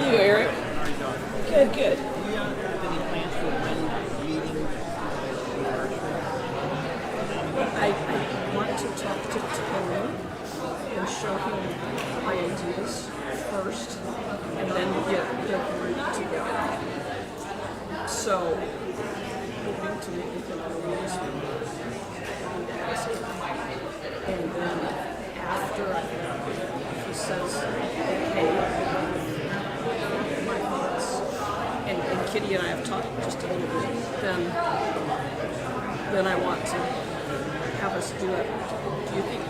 you, Eric? Good, good. Do you have any plans for when meeting? I want to talk to Tony and show him my ideas first, and then get the group together. So, hoping to meet with him early this week and ask him. And then after he says, okay, my thoughts, and Kitty and I have talked just a little bit, then I want to have us do it. Do you think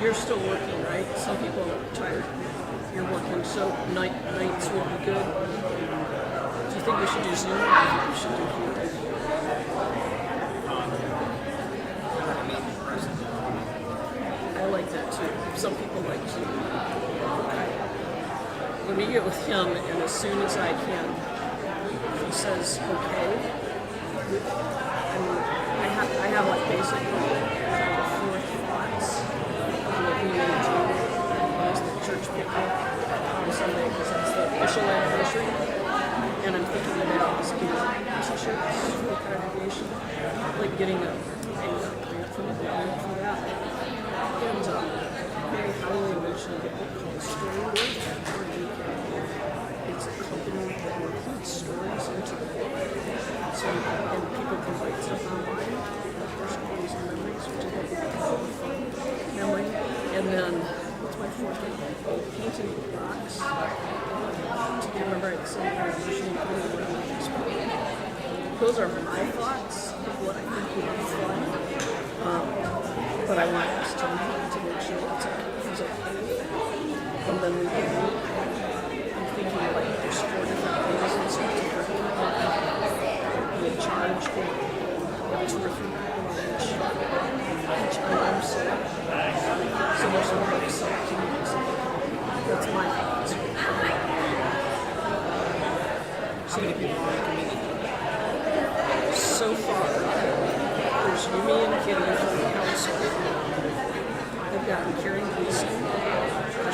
you're still working, right? Some people are tired. You're working, so nights will be good. Do you think we should do Zoom or do you think we should do here? I like that too. Some people like to. Okay. Let me get with him, and as soon as I can, if he says okay, I have like basically 4 thoughts of what we need to do as the church people on Sunday, because that's the official anniversary. And I'm thinking about sponsorships for the congregation, like getting a grant from the government for that. And very highly mentioned a book called Storyworth. It's a company that includes stories into the book. So, and people can write stuff online, like their stories and memories, which I think would be kind of a fun memory. And then, what's my 4th thing? Painting rocks. I remember at some conversation, those are my thoughts of what I think would be fun. But I want us to make sure it's okay. And then we can meet. I'm thinking like there's 4 different things and stuff to work on. We charge for 2 or 3 people on each item. So there's some books that can use. That's my thoughts. How many people are at the meeting? So far, there's you, me, and Kitty from the council. They've got Karen Gleason,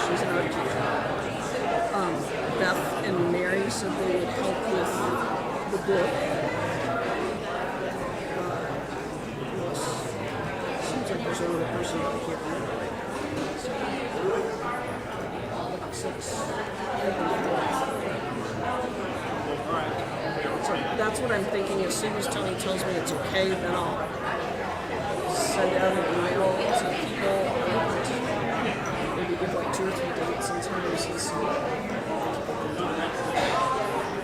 she's an art teacher. Beth and Mary said they would help with the book. Who else? Seems like there's another person that I can't remember right now. So, 6. So that's what I'm thinking. As soon as Tony tells me it's okay, then I'll send out an email to people and maybe give like 2 or 3 dates and times and see what people can do.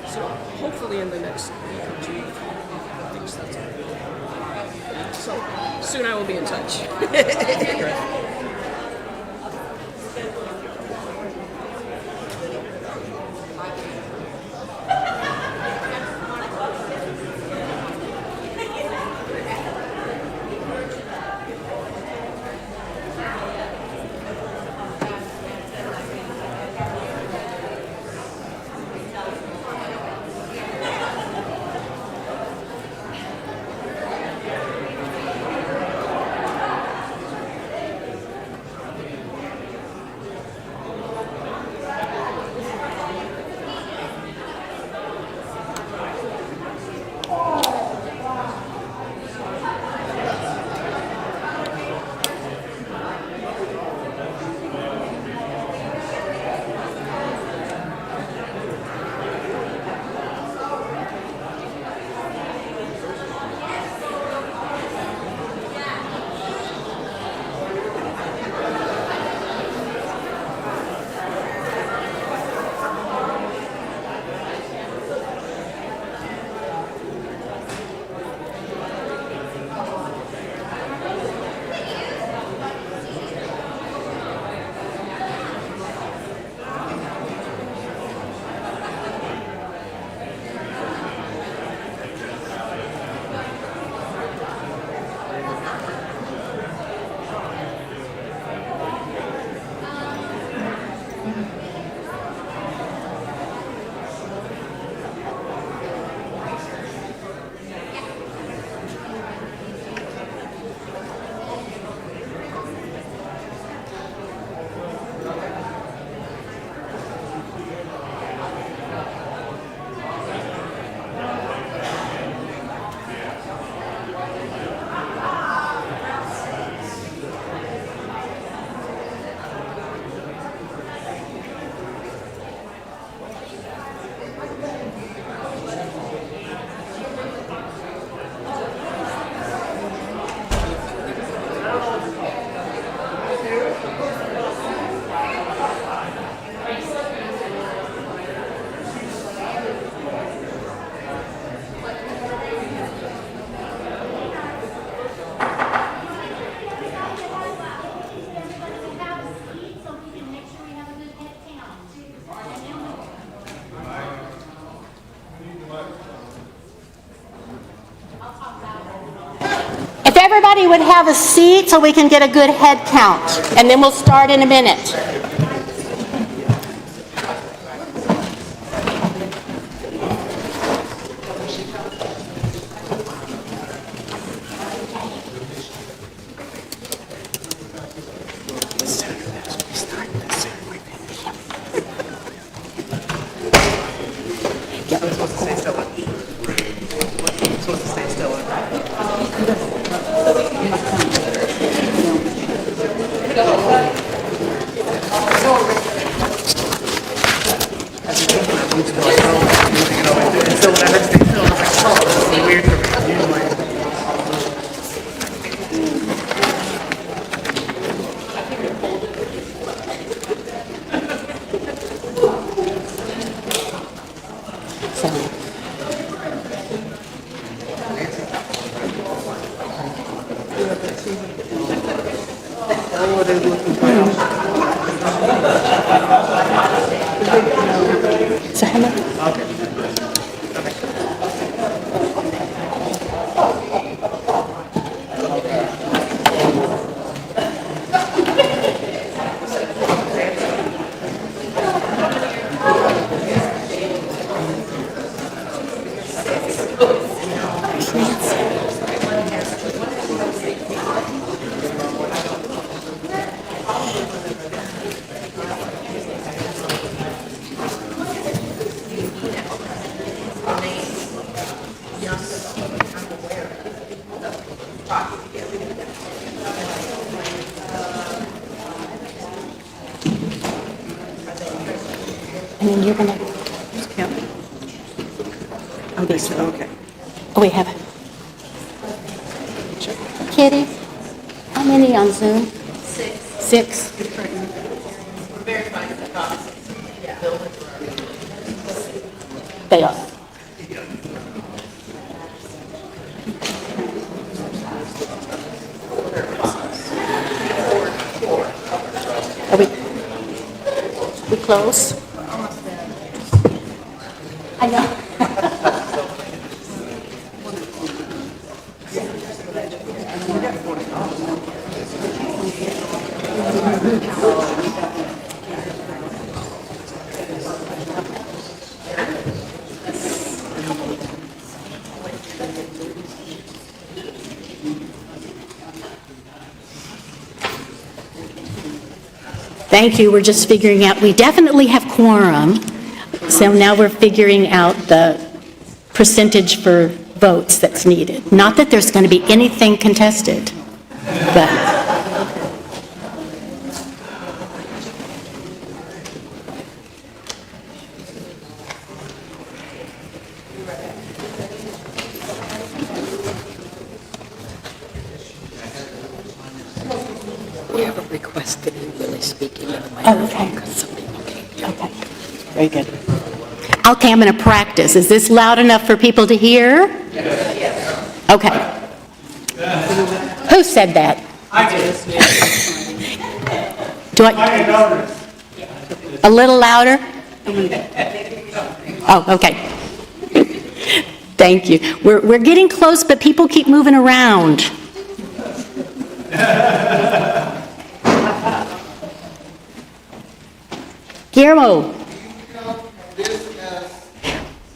So hopefully in the next week or 2, he thinks that's okay. So soon I will be in touch. everybody would have a seat so we can get a good head count, and then we'll start in a minute. So hello. And then you're going to... Count. Oh, this, okay. Oh, we have... Kitty, how many on Zoom? 6. They are. Are we close? I know. Thank you. We're just figuring out, we definitely have quorum. So now we're figuring out the percentage for votes that's needed. Not that there's going to be anything contested, but... We have a request that you really speak into the Oh, microphone. okay. Because some people can't hear. Okay, very good. Okay, I'm going to practice. Is this loud enough for people to hear? Yes. Okay. Who said that? I did. Do I I, didn't notice. a little louder? Oh, okay. Thank you. We're getting close, but people keep moving around. Guillermo.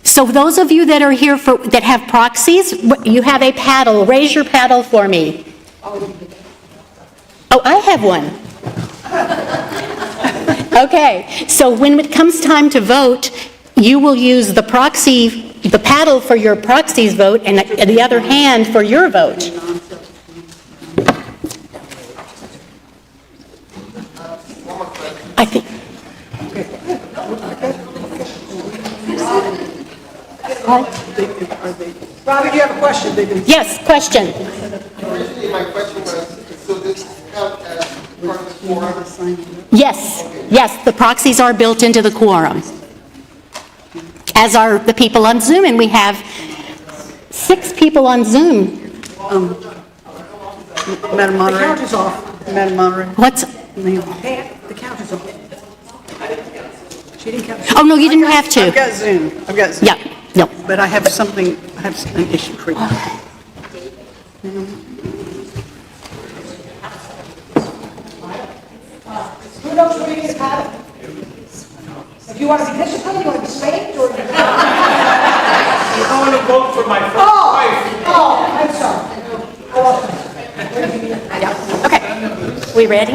So those of you that are here that have proxies, you have a paddle. Raise your paddle for me. Oh, I have one. Okay, so when it comes time to vote, you will use the paddle for your proxy's vote and the other hand for your vote. I think... Robbie, do you have a question? Yes, question. Originally, my question was, so this count as part of the quorum? Yes, the proxies are built into the quorum, as are the people on Zoom, and we have 6 people on Zoom. Madam Moderator. The count is off. Madam Moderator. What's, The count is off. She didn't count. oh, no, you didn't have I've to. got Zoom. Yeah, no. But I have an issue for you. want to be disciplined? You want to be spanked? Or... I'm going to vote for my first wife. Oh, I'm sorry. Okay, we ready?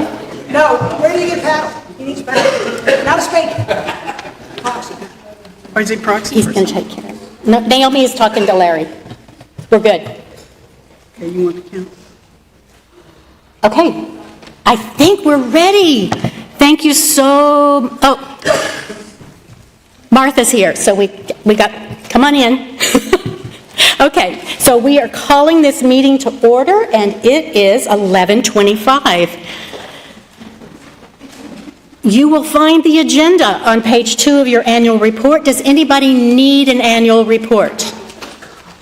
No, where do you get paddle? He needs paddle. Not a spanking. Proxy. Or is he proxy? He's going to take care of it. No, Naomi is talking to Larry. We're good. Okay, you want to count? Okay, I think we're ready. Thank you so, Martha's here, so we got, come on in. Okay, so we are calling this meeting to order, and it is 11:25. You will find the agenda on page 2 of your annual report. Does anybody need an annual report?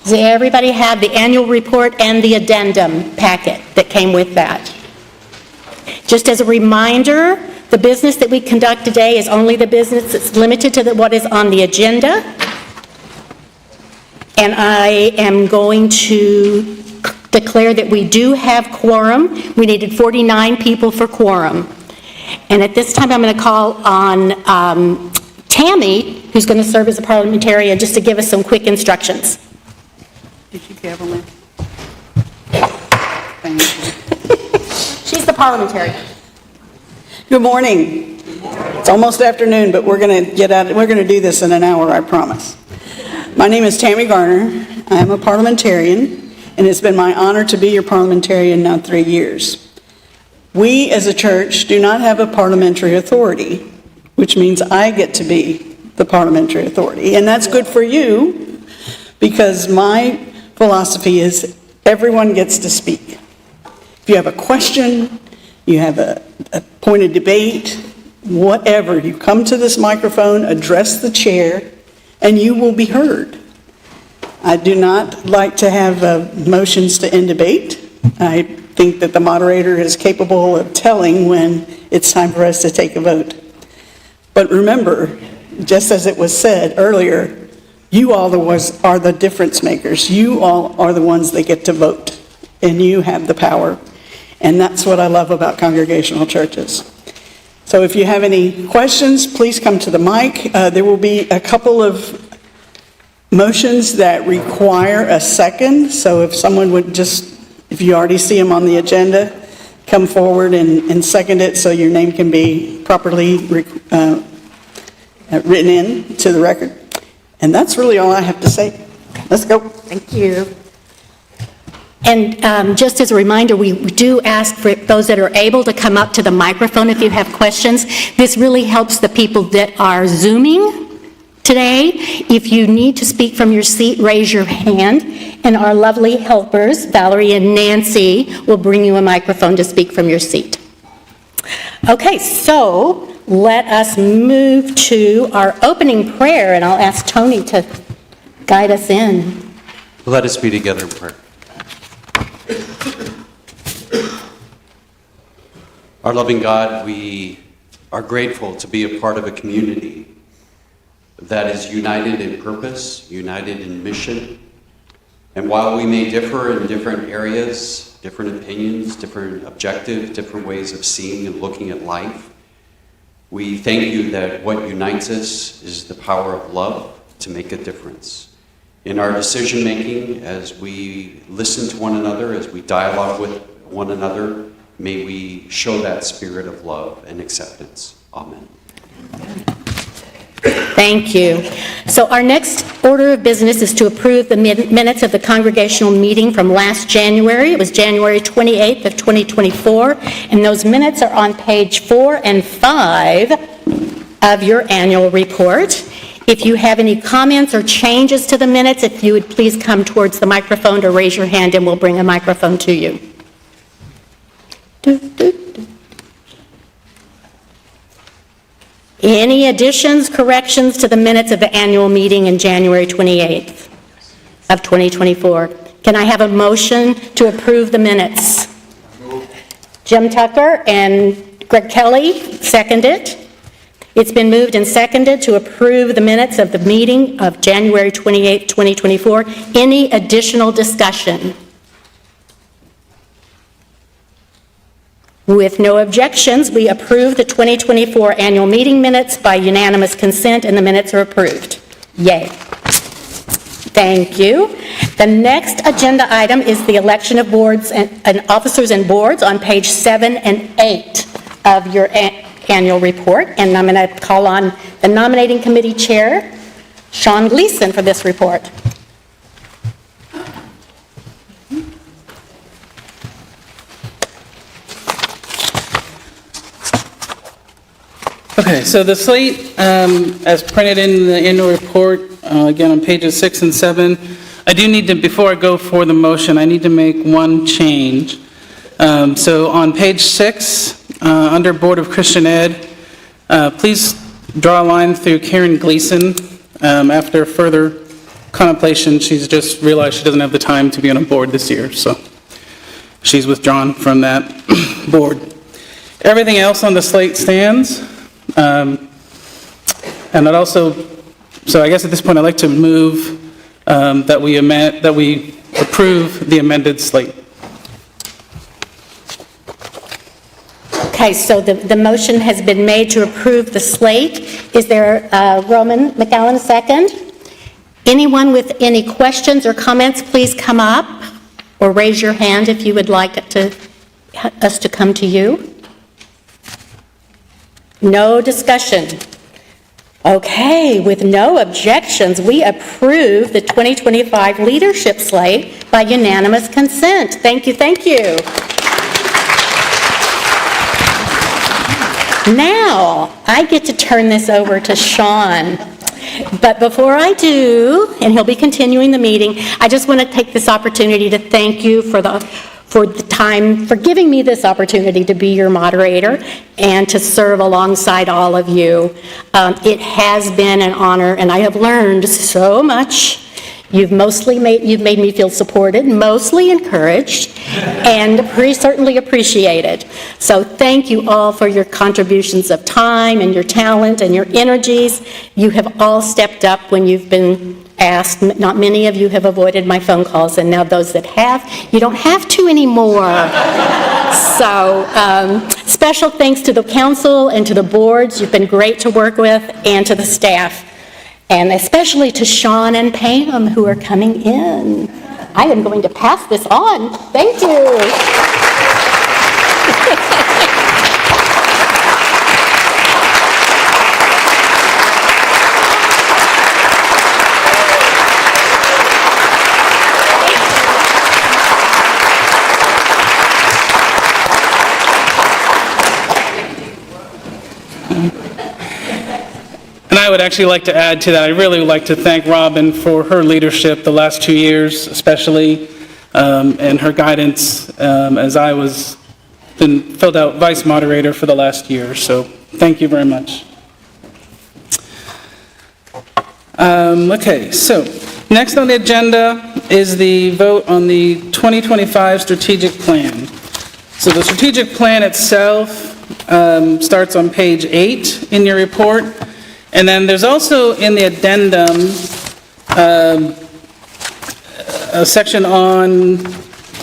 Does everybody have the annual report and the addendum packet that came with that? Just as a reminder, the business that we conduct today is only the business that's limited to what is on the agenda. And I am going to declare that we do have quorum. We needed 49 people for quorum. And at this time, I'm going to call on Tammy, who's going to serve as a parliamentarian, just to give us some quick instructions. Did you gavel in? Thank you. She's the parliamentarian. Good morning. It's almost afternoon, but we're going to do this in an hour, I promise. My name is Tammy Garner. I am a parliamentarian, and it's been my honor to be your parliamentarian now 3 years. We as a church do not have a parliamentary authority, which means I get to be the parliamentary authority. And that's good for you, because my philosophy is everyone gets to speak. If you have a question, you have a point of debate, whatever, you come to this microphone, address the chair, and you will be heard. I do not like to have motions to end debate. I think that the moderator is capable of telling when it's time for us to take a vote. But remember, just as it was said earlier, you all are the difference makers. You all are the ones that get to vote, and you have the power. And that's what I love about congregational churches. So if you have any questions, please come to the mic. There will be a couple of motions that require a second. So if someone would just, if you already see them on the agenda, come forward and second it so your name can be properly written in to the record. And that's really all I have to say. Let's go. Thank you. And just as a reminder, we do ask for those that are able to come up to the microphone if you have questions. This really helps the people that are Zooming today. If you need to speak from your seat, raise your hand, and our lovely helpers, Valerie and Nancy, will bring you a microphone to speak from your seat. Okay, so let us move to our opening prayer, and I'll ask Tony to guide us in. Let us be together in prayer. Our loving God, we are grateful to be a part of a community that is united in purpose, united in mission. And while we may differ in different areas, different opinions, different objectives, different ways of seeing and looking at life, we thank you that what unites us is the power of love to make a difference. In our decision making, as we listen to one another, as we dialogue with one another, may we show that spirit of love and acceptance. Amen. Thank you. So our next order of business is to approve the minutes of the congregational meeting from last January. It was January 28th of 2024, and those minutes are on page 4 and 5 of your annual report. If you have any comments or changes to the minutes, if you would please come towards the microphone or raise your hand and we'll bring a microphone to you. Any additions, corrections to the minutes of the annual meeting in January 28th of 2024? Can I have a motion to approve the minutes? Jim Tucker and Greg Kelly seconded. It's been moved and seconded to approve the minutes of the meeting of January 28th, 2024. Any additional discussion? With no objections, we approve the 2024 annual meeting minutes by unanimous consent, and the minutes are approved. Yay. Thank you. The next agenda item is the election of boards and officers and boards on page 7 and 8 of your annual report. And I'm going to call on the nominating committee chair, Sean Gleason, for this report. Okay, so the slate, as printed in the annual report, again on pages 6 and 7, I do need to, before I go for the motion, I need to make one change. So on page 6, under Board of Christian Ed, please draw a line through Karen Gleason. After further contemplation, she's just realized she doesn't have the time to be on a board this year, so she's withdrawn from that board. Everything else on the slate stands. And I'd also, so I guess at this point I'd like to move that we approve the amended slate. Okay, so the motion has been made to approve the slate. Is there Roman McGowan, second? Anyone with any questions or comments, please come up or raise your hand if you would like us to come to you. No discussion. Okay, with no objections, we approve the 2025 leadership slate by unanimous consent. Thank you, thank you. Now, I get to turn this over to Sean. But before I do, and he'll be continuing the meeting, I just want to take this opportunity to thank you for giving me this opportunity to be your moderator and to serve alongside all of you. It has been an honor, and I have learned so much. You've made me feel supported, mostly encouraged, and certainly appreciated. So thank you all for your contributions of time and your talent and your energies. You have all stepped up when you've been asked. Not many of you have avoided my phone calls, and now those that have, you don't have to anymore. So special thanks to the council and to the boards. You've been great to work with, and to the staff. And especially to Sean and Pam, who are coming in. I am going to pass this on. Thank you. And I would actually like to add to that, I'd really like to thank Robin for her leadership the last 2 years especially, and her guidance as I was filled out vice moderator for the last year. So thank you very much. Okay, so next on the agenda is the vote on the 2025 strategic plan. So the strategic plan itself starts on page 8 in your report. And then there's also in the addendum a section on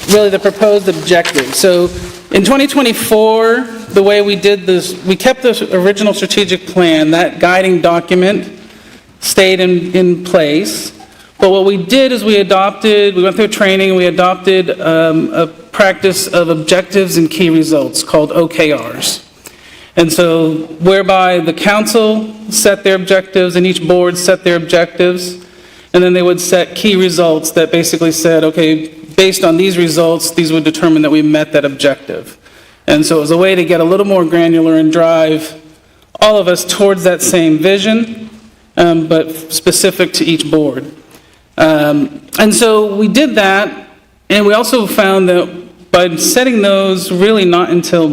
really the proposed objectives. So in 2024, the way we did this, we kept the original strategic plan, that guiding document stayed in place. But what we did is we went through training, we adopted a practice of objectives and key results called OKRs. And so whereby the council set their objectives and each board set their objectives, and then they would set key results that basically said, okay, based on these results, these would determine that we met that objective. And so it was a way to get a little more granular and drive all of us towards that same vision, but specific to each board. And so we did that, and we also found that by setting those really not until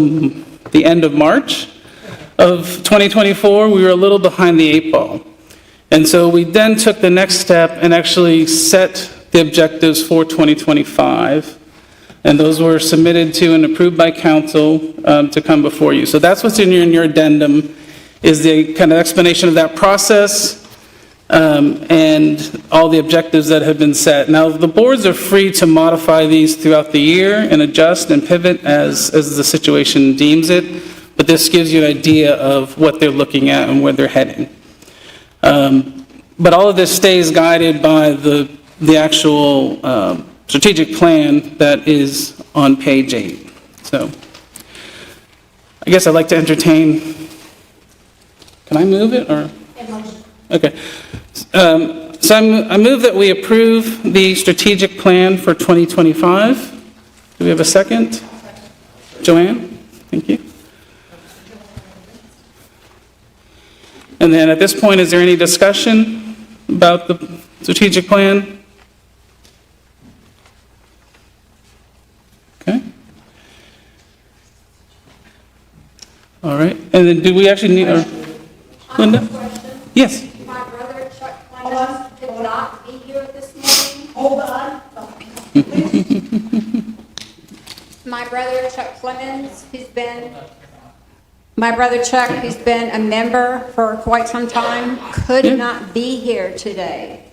the end of March of 2024, we were a little behind the 8 ball. And so we then took the next step and actually set the objectives for 2025. And those were submitted to and approved by council to come before you. So that's what's in your addendum, is the kind of explanation of that process and all the objectives that have been set. Now, the boards are free to modify these throughout the year and adjust and pivot as the situation deems it, but this gives you an idea of what they're looking at and where they're heading. But all of this stays guided by the actual strategic plan that is on page 8. So I guess I'd like to entertain, can I move it or? Okay. So I move that we approve the strategic plan for 2025. Do we have a second? Joanne? Thank you. And then at this point, is there any discussion about the strategic plan? Okay. All right. And then do we actually need our, Linda? Yes. My brother Chuck Clemens could not be here this morning. Hold on. My brother Chuck Clemens, who's been a member for quite some time, could not be here today.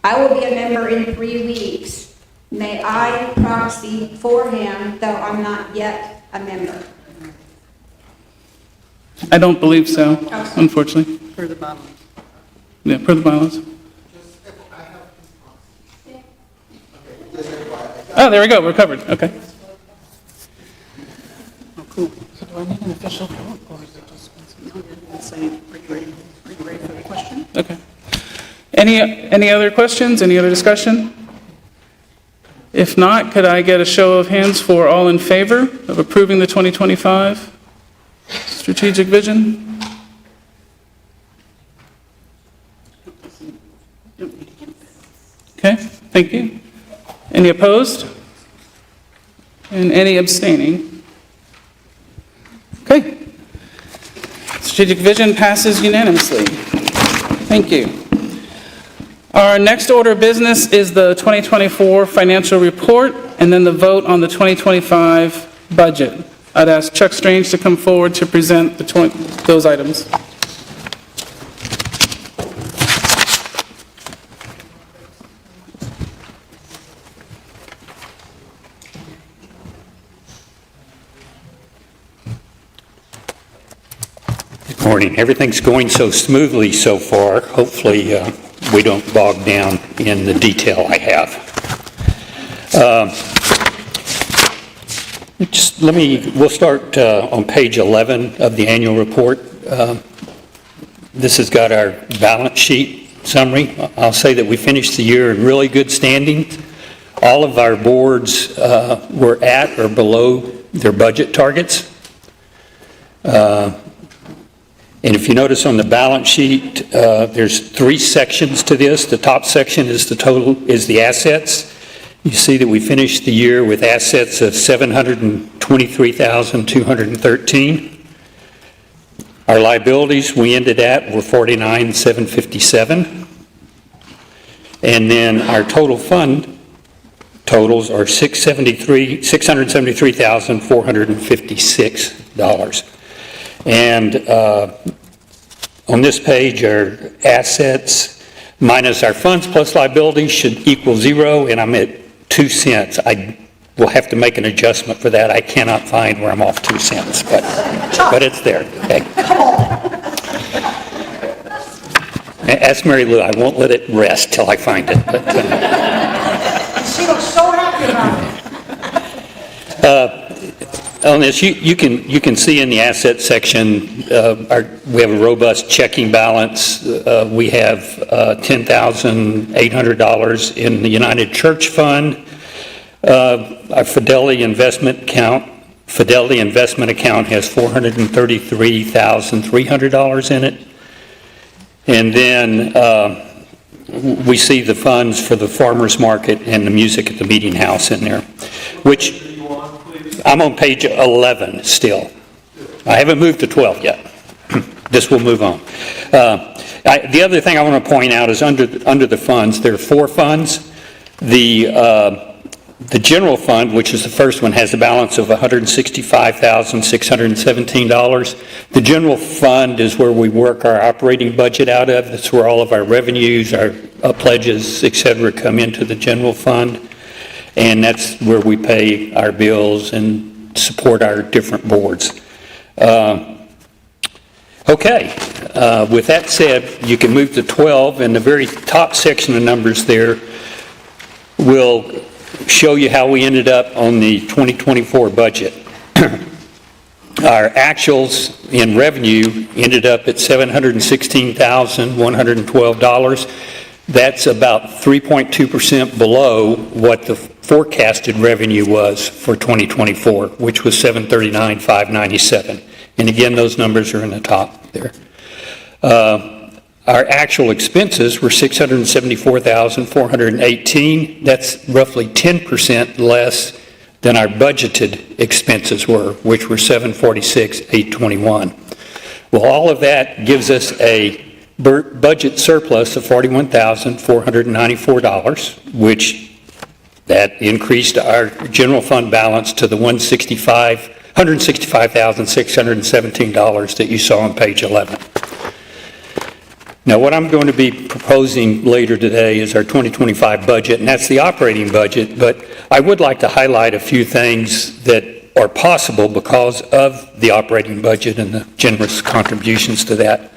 I will be a member in 3 weeks. May I proxy for him, though I'm not yet a member? I don't believe so, unfortunately. For the bottom. Yeah, per the bylaws. Oh, there we go, we're covered, okay. Oh, cool. So do I need an official vote, or is it just? Let's say, are you ready for the question? Okay. Any other questions, any other discussion? If not, could I get a show of hands for all in favor of approving the 2025 strategic vision? Okay, thank you. Any opposed? And any abstaining? Okay. Strategic vision passes unanimously. Thank you. Our next order of business is the 2024 financial report and then the vote on the 2025 budget. I'd ask Chuck Strange to come forward to present those items. Good morning. Everything's going so smoothly so far. Hopefully, we don't bog down in the detail I have. We'll start on page 11 of the annual report. This has got our balance sheet summary. I'll say that we finished the year in really good standing. All of our boards were at or below their budget targets. And if you notice on the balance sheet, there's 3 sections to this. The top section is the assets. You see that we finished the year with assets of $723,213. Our liabilities we ended at were $49,757. And then our total fund totals are $673,456. And on this page, our assets minus our funds plus liabilities should equal 0, and I'm at 2 cents. I will have to make an adjustment for that. I cannot find where I'm off 2 cents, but it's there. Okay. Ask Mary Lou. I won't let it rest till I find it. But, She looks so happy about it. On this, you can see in the asset section, we have a robust checking balance. We have $10,800 in the United Church Fund. Our Fidelity investment account has $433,300 in it. And then we see the funds for the farmers market and the music at the meeting house in there, which I'm on page 11 still. I haven't moved to 12 yet. This will move on. The other thing I want to point out is under the funds, there are 4 funds. The The general fund, which is the first one, has a balance of $165,617. The general fund is where we work our operating budget out of. That's where all of our revenues, our pledges, et cetera, come into the general fund. And that's where we pay our bills and support our different boards. Okay, with that said, you can move to 12, and the very top section of numbers there will show you how we ended up on the 2024 budget. Our actuals in revenue ended up at $716,112. That's about 3.2% below what the forecasted revenue was for 2024, which was $739,597. And again, those numbers are in the top there. Our actual expenses were $674,418. That's roughly 10% less than our budgeted expenses were, which were $746,821. Well, all of that gives us a budget surplus of $41,494, which that increased our general fund balance to the $165,617 that you saw on page 11. Now, what I'm going to be proposing later today is our 2025 budget, and that's the operating budget, but I would like to highlight a few things that are possible because of the operating budget and the generous contributions to that.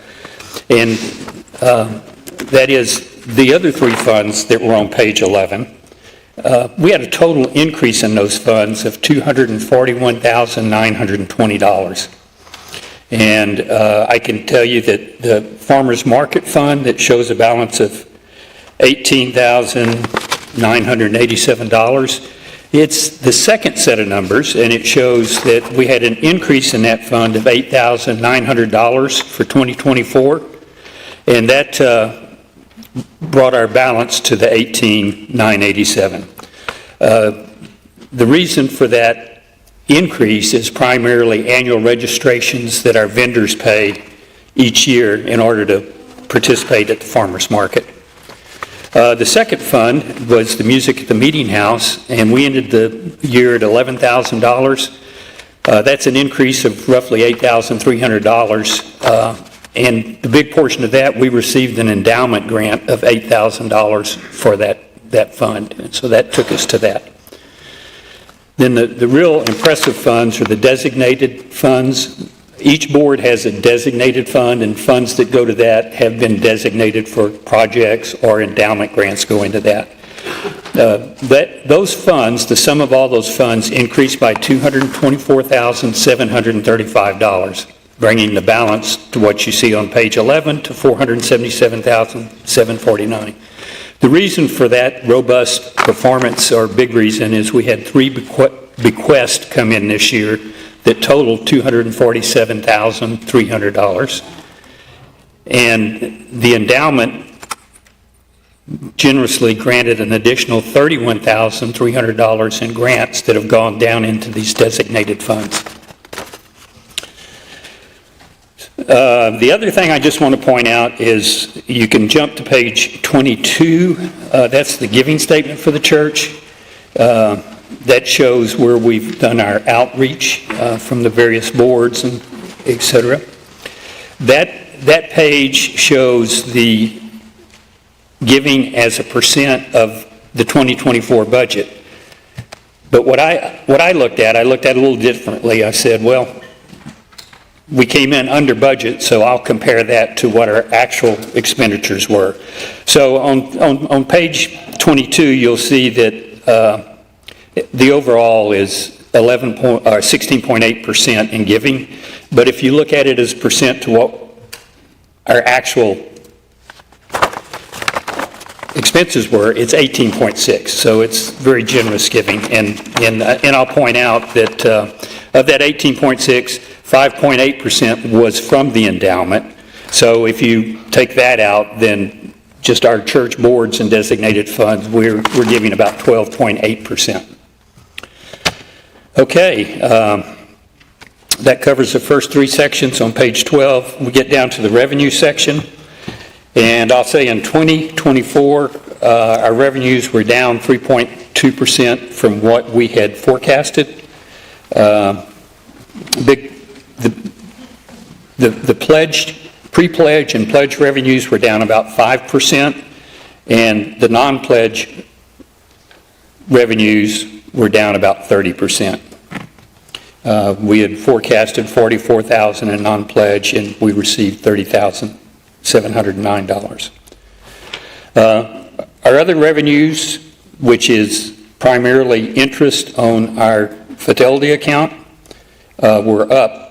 And that is the other three funds that were on page 11. We had a total increase in those funds of $241,920. And I can tell you that the Farmers Market Fund that shows a balance of $18,987, it's the second set of numbers, and it shows that we had an increase in that fund of $8,900 for 2024, and that brought our balance to the $18,987. The reason for that increase is primarily annual registrations that our vendors pay each year in order to participate at the farmers market. The second fund was the music at the meeting house, and we ended the year at $11,000. That's an increase of roughly $8,300, and the big portion of that, we received an endowment grant of $8,000 for that fund, and so that took us to that. Then the real impressive funds are the designated funds. Each board has a designated fund, and funds that go to that have been designated for projects or endowment grants go into that. Those funds, the sum of all those funds, increased by $224,735, bringing the balance to what you see on page 11 to $477,749. The reason for that robust performance, or big reason, is we had three bequests come in this year that totaled $247,300. And the endowment generously granted an additional $31,300 in grants that have gone down into these designated funds. The other thing I just want to point out is you can jump to page 22. That's the giving statement for the church. That shows where we've done our outreach from the various boards and et cetera. That page shows the giving as a percent of the 2024 budget. But what I looked at it a little differently. I said, well, we came in under budget, so I'll compare that to what our actual expenditures were. So on page 22, you'll see that the overall is 16.8% in giving. But if you look at it as percent to what our actual expenses were, it's 18.6. So it's very generous giving. And I'll point out that of that 18.6, 5.8% was from the endowment. So if you take that out, then just our church boards and designated funds, we're giving about 12.8%. Okay, that covers the first three sections on page 12. We get down to the revenue section. And I'll say in 2024, our revenues were down 3.2% 2% from what we had forecasted. The pledged, pre-pledge and pledge revenues were down about 5%, and the non-pledge revenues were down about 30%. We had forecasted $44,000 in non-pledge, and we received $30,709. Our other revenues, which is primarily interest on our Fidelity account, were up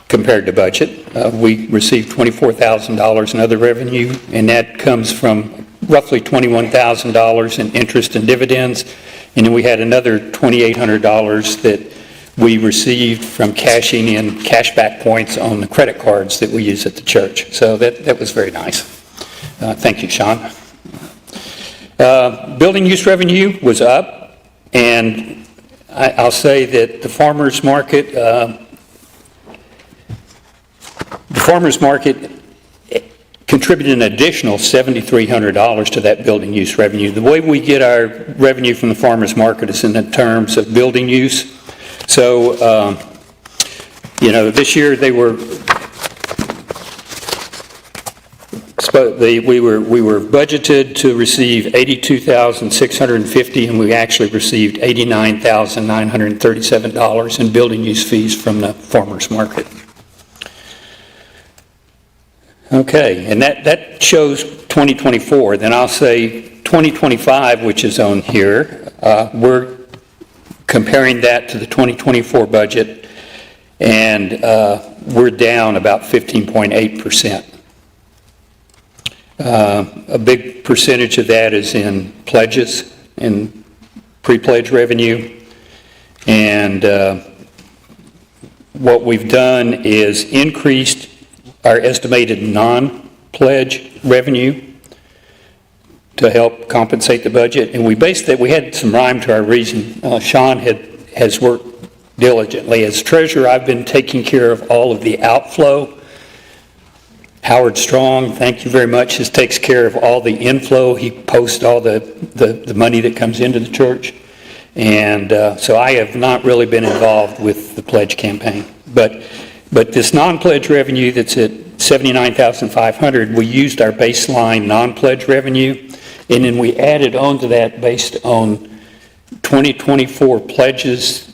compared to budget. We received $24,000 in other revenue, and that comes from roughly $21,000 in interest and dividends, and then we had another $2,800 that we received from cashing in cashback points on the credit cards that we use at the church. So that was very nice. Thank you, Sean. Building use revenue was up, and I'll say that the farmers market contributed an additional $7,300 to that building use revenue. The way we get our revenue from the farmers market is in the terms of building use. So, this year we were budgeted to receive $82,650, and we actually received $89,937 in building use fees from the farmers market. Okay, and that shows 2024. Then I'll say 2025, which is on here. We're comparing that to the 2024 budget, and we're down about 15.8%. A big percentage of that is in pledges and pre-pledge revenue, and what we've done is increased our estimated non-pledge revenue to help compensate the budget, and we based that. We had some rhyme to our reason. Sean has worked diligently. As treasurer, I've been taking care of all of the outflow. Howard Strong, thank you very much, takes care of all the inflow. He posts all the money that comes into the church. And so I have not really been involved with the pledge campaign. But this non-pledge revenue that's at $79,500, we used our baseline non-pledge revenue, and then we added on to that based on 2024 pledges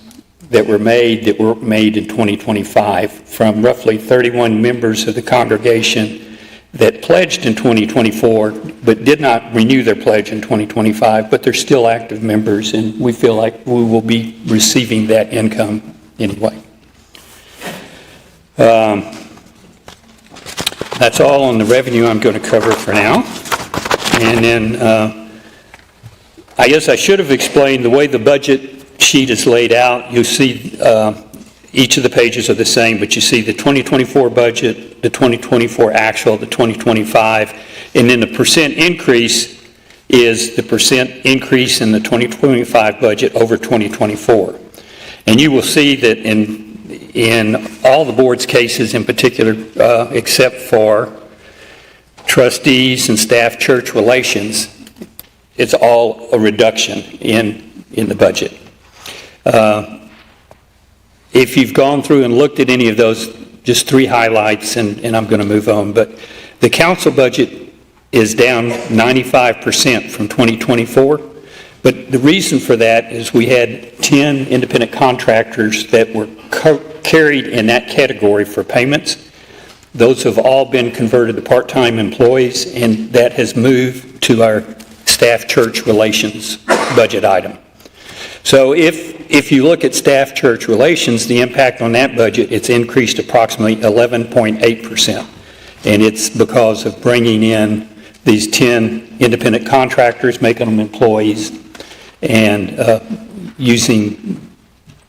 that were made in 2025 from roughly 31 members of the congregation that pledged in 2024 but did not renew their pledge in 2025, but they're still active members, and we feel like we will be receiving that income anyway. That's all on the revenue I'm going to cover for now. And then I guess I should have explained the way the budget sheet is laid out. You see each of the pages are the same, but you see the 2024 budget, the 2024 actual, the 2025, and then the percent increase is the percent increase in the 2025 budget over 2024. And you will see that in all the board's cases in particular, except for trustees and staff church relations, it's all a reduction in the budget. If you've gone through and looked at any of those, just three highlights, and I'm going to move on, but the council budget is down 95% from 2024, but the reason for that is we had 10 independent contractors that were carried in that category for payments. Those have all been converted to part-time employees, and that has moved to our staff church relations budget item. So if you look at staff church relations, the impact on that budget, it's increased approximately 11.8%. And it's because of bringing in these 10 independent contractors, making them employees, and using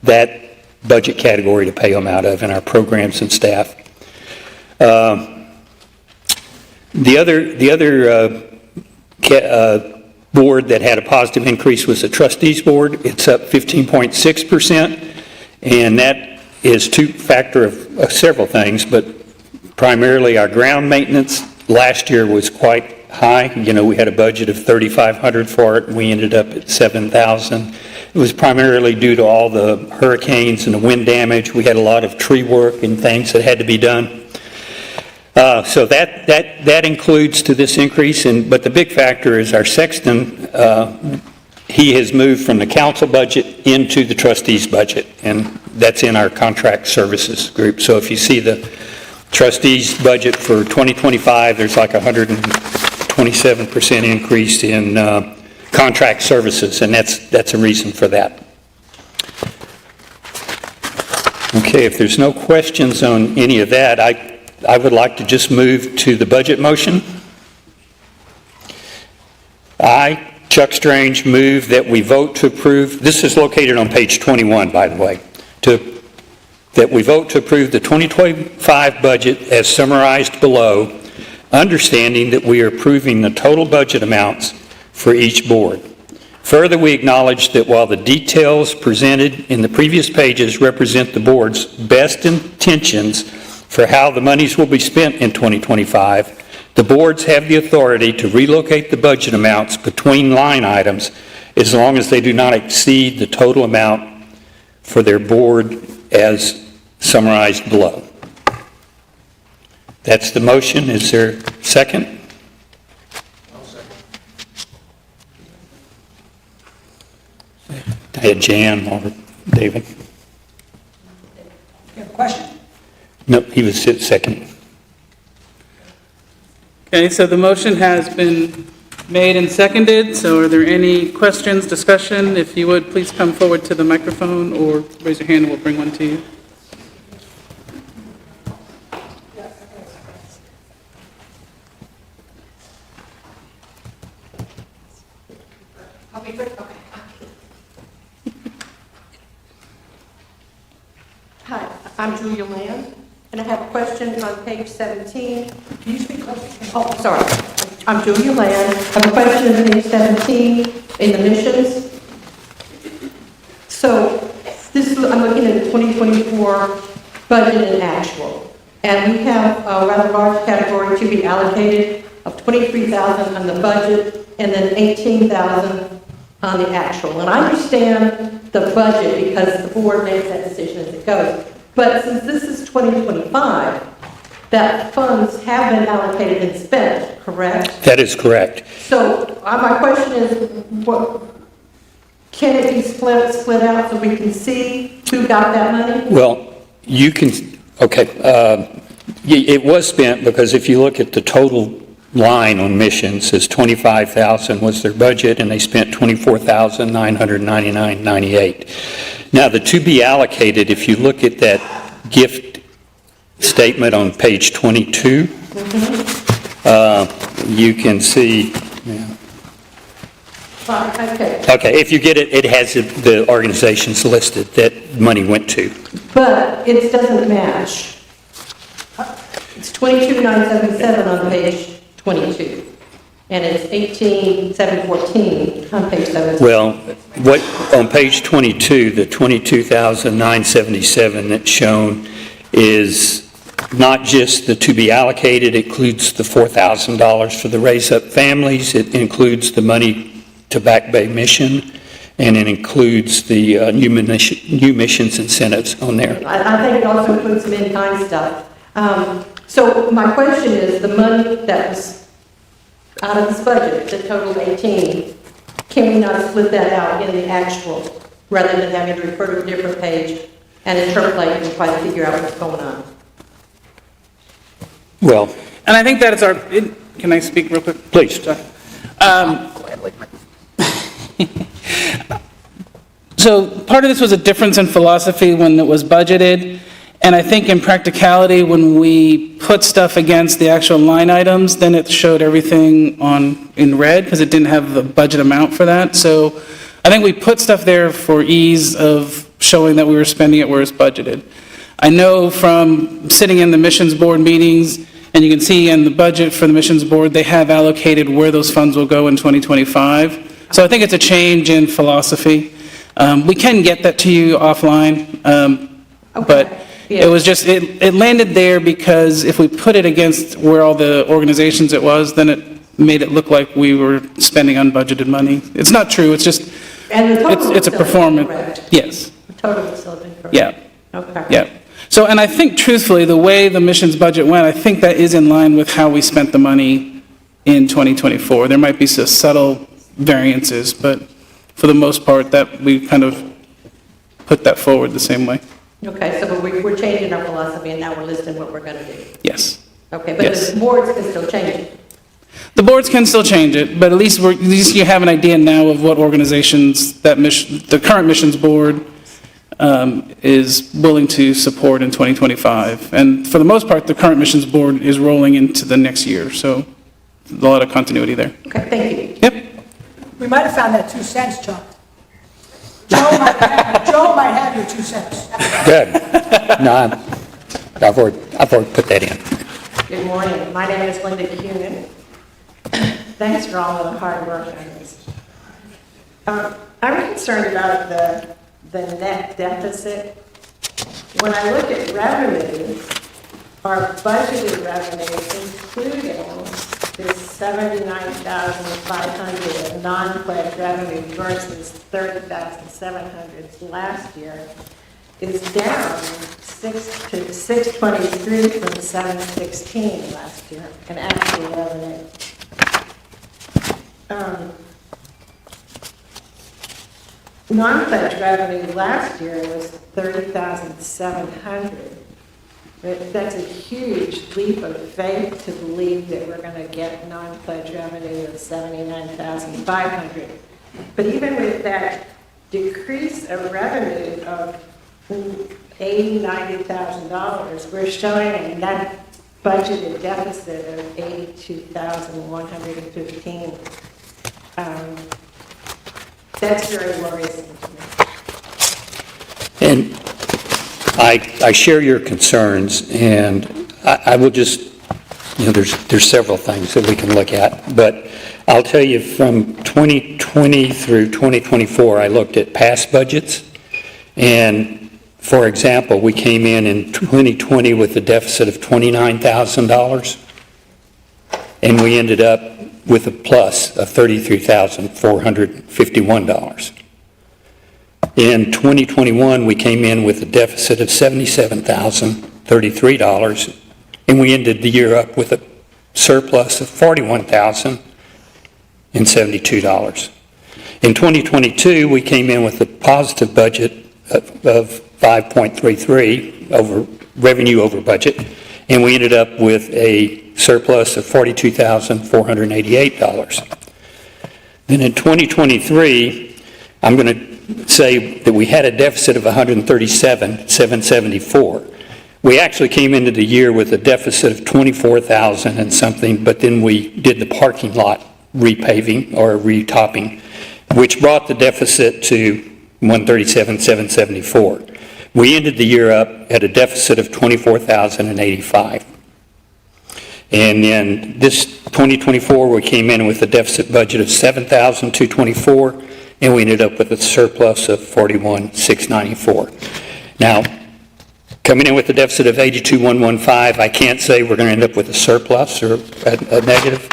that budget category to pay them out of in our programs and staff. The other board that had a positive increase was the trustees board. It's up 15.6%, and that is factor of several things, but primarily our ground maintenance last year was quite high. You know, we had a budget of $3,500 for it, and we ended up at $7,000. It was primarily due to all the hurricanes and the wind damage. We had a lot of tree work and things that had to be done. So that includes to this increase, but the big factor is our sexton. He has moved from the council budget into the trustees' budget, and that's in our contract services group. So if you see the trustees' budget for 2025, there's like 127% increase in contract services, and that's a reason for that. Okay, if there's no questions on any of that, I would like to just move to the budget motion. I, Chuck Strange, move that we vote to approve, this is located on page 21, by the way, that we vote to approve the 2025 budget as summarized below, understanding that we are approving the total budget amounts for each board. Further, we acknowledge that while the details presented in the previous pages represent the board's best intentions for how the monies will be spent in 2025, the boards have the authority to relocate the budget amounts between line items as long as they do not exceed the total amount for their board as summarized below. That's the motion. Is there a second? I had Jan or David. You have a question? No, he was second. Okay, so the motion has been made and seconded, so are there any questions, discussion? If you would, please come forward to the microphone or raise your hand and we'll bring one to you. I'll be quick, okay. Hi, I'm Julia Land, and I have a question on page 17. Can you speak closer? Oh, sorry. I'm Julia Land. I have a question on page 17 in the missions. So I'm looking at the 2024 budget and actual, and we have a rather large category to be allocated of $23,000 on the budget and then $18,000 on the actual. And I understand the budget because the board makes that decision as it goes. But since this is 2025, that funds have been allocated and spent, correct? That is correct. So my question is, can it be split out so we can see who got that money? Well, you can, okay, it was spent because if you look at the total line on missions, is $25,000 was their budget, and they spent $24,999.98. Now, the to be allocated, if you look at that gift statement on page 22, you can see. Yeah. Okay, if you get it, it has the organizations listed that money went to. But it doesn't match. It's 22,977 on page 22, and it's 18,714 on page 17. Well, what on page 22, the 22,977 that's shown is not just the to be allocated. It includes the $4,000 for the Raise Up Families. It includes the money to Back Bay Mission, and it includes the new missions incentives on there. I think it also includes some in-kind stuff. So my question is, the money that was out of this budget, the total of 18, can we not split that out in the actual, rather than having to refer to a different page and interpolate and try to figure out what's going on? Well, And I think that is our, can I speak real quick? please. So part of this was a difference in philosophy when it was budgeted, and I think in practicality, when we put stuff against the actual line items, then it showed everything in red, because it didn't have the budget amount for that. So I think we put stuff there for ease of showing that we were spending it where it's budgeted. I know from sitting in the missions board meetings, and you can see in the budget for the missions board, they have allocated where those funds will go in 2025. So I think it's a change in philosophy. We can get that to you offline, but it was just, it landed there because if we put it against where all the organizations it was, then it made it look like we were spending unbudgeted money. It's not true, it's just, And the total it's a is still performance. correct. Yes, The total is still incorrect. yeah, Okay. yeah. So, and I think truthfully, the way the missions budget went, I think that is in line with how we spent the money in 2024. There might be some subtle variances, but for the most part, that we kind of put that forward the same way. Okay, so we're changing our philosophy, and now we're listing what we're going to do. Yes. Okay, but Yes. the boards can still change it. The boards can still change it, but at least you have an idea now of what organizations the current missions board is willing to support in 2025. And for the most part, the current missions board is rolling into the next year, so a lot of continuity there. Okay, thank you. Yep. We might have found that 2 cents, Chuck. Joe might have your 2 cents. Good. No, I've already put that in. Good morning. My name is Linda Cunin. Thanks for all of the hard work on this. I'm concerned about the net deficit. When I look at revenue, our budgeted revenue, including this $79,500 of non-pledged revenue versus $30,700 last year, is down 623 from 716 last year in actual revenue. Non-pledged revenue last year was 30,700. That's a huge leap of faith to believe that we're going to get non-pledged revenue of 79,500. But even with that decrease of revenue of $80,000, $90,000, we're showing a net budgeted deficit of $82,115. That's very worrisome to me. And I share your concerns, and I will just, there's several things that we can look at, but I'll tell you from 2020 through 2024, I looked at past budgets, and for example, we came in 2020 with a deficit of $29,000, and we ended up with a plus of $33,451. In 2021, we came in with a deficit of $77,033, and we ended the year up with a surplus of $41,072. In 2022, we came in with a positive budget of 5.33 over revenue over budget, and we ended up with a surplus of $42,488. Then in 2023, I'm going to say that we had a deficit of $137,774. We actually came into the year with a deficit of $24,000 and something, but then we did the parking lot repaving or retopping, which brought the deficit to $137,774. We ended the year up at a deficit of $24,085. And then this 2024, we came in with a deficit budget of $7,224, and we ended up with a surplus of $41,694. Now, coming in with a deficit of $82,115, I can't say we're going to end up with a surplus or a negative,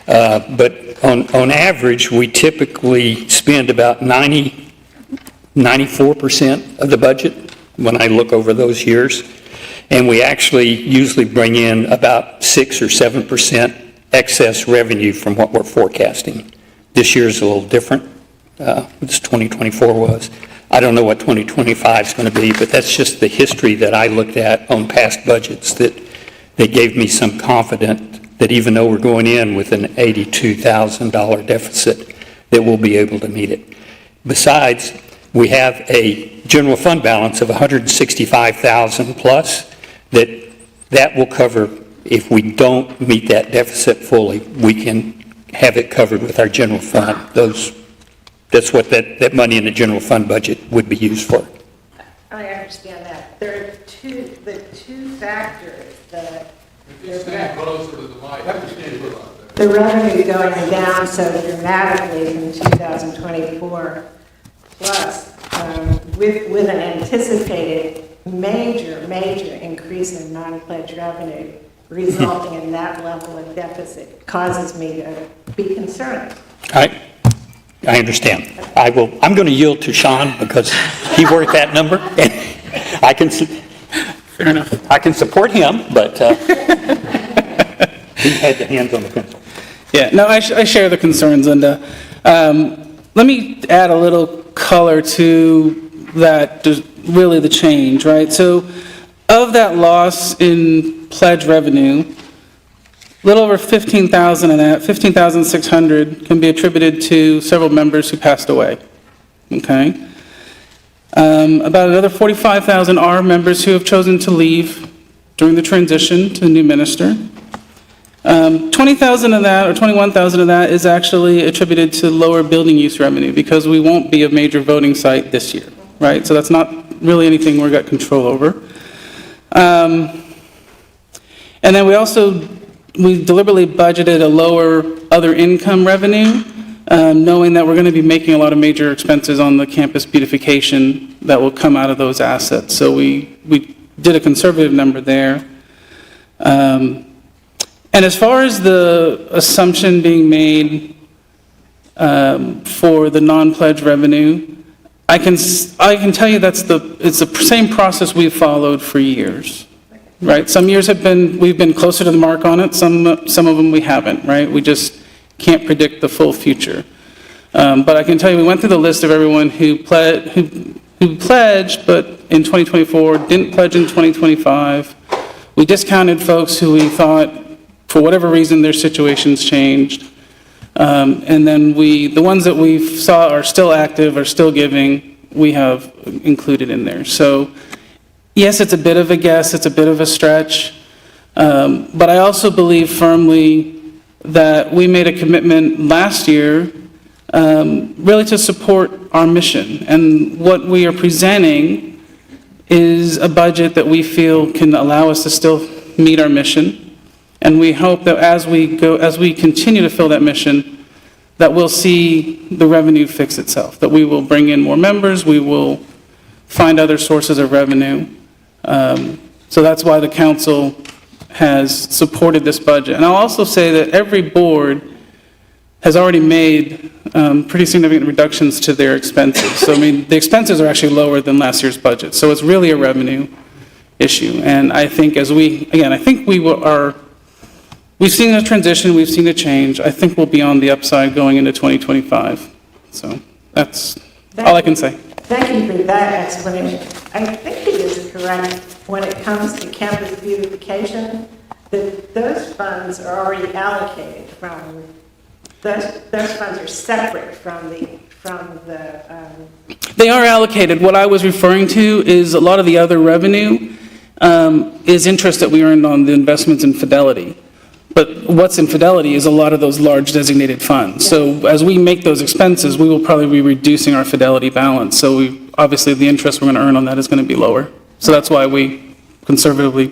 but on average, we typically spend about 94% of the budget when I look over those years, and we actually usually bring in about 6 or 7% excess revenue from what we're forecasting. This year is a little different. This 2024 was. I don't know what 2025 is going to be, but that's just the history that I looked at on past budgets that gave me some confidence that even though we're going in with an $82,000 deficit, that we'll be able to meet it. Besides, we have a general fund balance of $165,000 plus that will cover, if we don't meet that deficit fully, we can have it covered with our general fund. That's what that money in the general fund budget would be used for. I understand that. There are the two factors that the revenue going down so dramatically from 2024 plus with an anticipated major increase in non-pledged revenue resulting in that level of deficit causes me to be concerned. I understand. I'm going to yield to Sean because he worked that number. And I can, Fair enough. I can support him, but he had the hands on the pencil. Yeah, no, I share the concerns, and let me add a little color to that, just really the change, right? So of that loss in pledge revenue, a little over 15,000 of that, 15,600 can be attributed to several members who passed away, okay? About another 45,000 are members who have chosen to leave during the transition to the new minister. 20,000 of that, or 21,000 of that, is actually attributed to lower building use revenue because we won't be a major voting site this year, right? So that's not really anything we've got control over. And then we deliberately budgeted a lower other income revenue, knowing that we're going to be making a lot of major expenses on the campus beautification that will come out of those assets. So we did a conservative number there. And as far as the assumption being made for the non-pledge revenue, I can tell you it's the same process we've followed for years, right? Some years we've been closer to the mark on it, some of them we haven't, right? We just can't predict the full future. But I can tell you, we went through the list of everyone who pledged, but in 2024, didn't pledge in 2025. We discounted folks who we thought, for whatever reason, their situations changed. And then the ones that we saw are still active, are still giving, we have included in there. So yes, it's a bit of a guess, it's a bit of a stretch, but I also believe firmly that we made a commitment last year really to support our mission. And what we are presenting is a budget that we feel can allow us to still meet our mission. And we hope that as we continue to fill that mission, that we'll see the revenue fix itself, that we will bring in more members, we will find other sources of revenue. So that's why the council has supported this budget. And I'll also say that every board has already made pretty significant reductions to their expenses. So, I mean, the expenses are actually lower than last year's budget. So it's really a revenue issue. And I think we've seen a transition, we've seen a change. I think we'll be on the upside going into 2025. So that's all I can say. Thank you for that explanation. I think it is correct when it comes to campus beautification, that those funds are already allocated from, those funds are separate from the. They are allocated. What I was referring to is a lot of the other revenue is interest that we earned on the investments in Fidelity. But what's in Fidelity is a lot of those large designated funds. So as we make those expenses, we will probably be reducing our Fidelity balance. So obviously the interest we're going to earn on that is going to be lower. So that's why we conservatively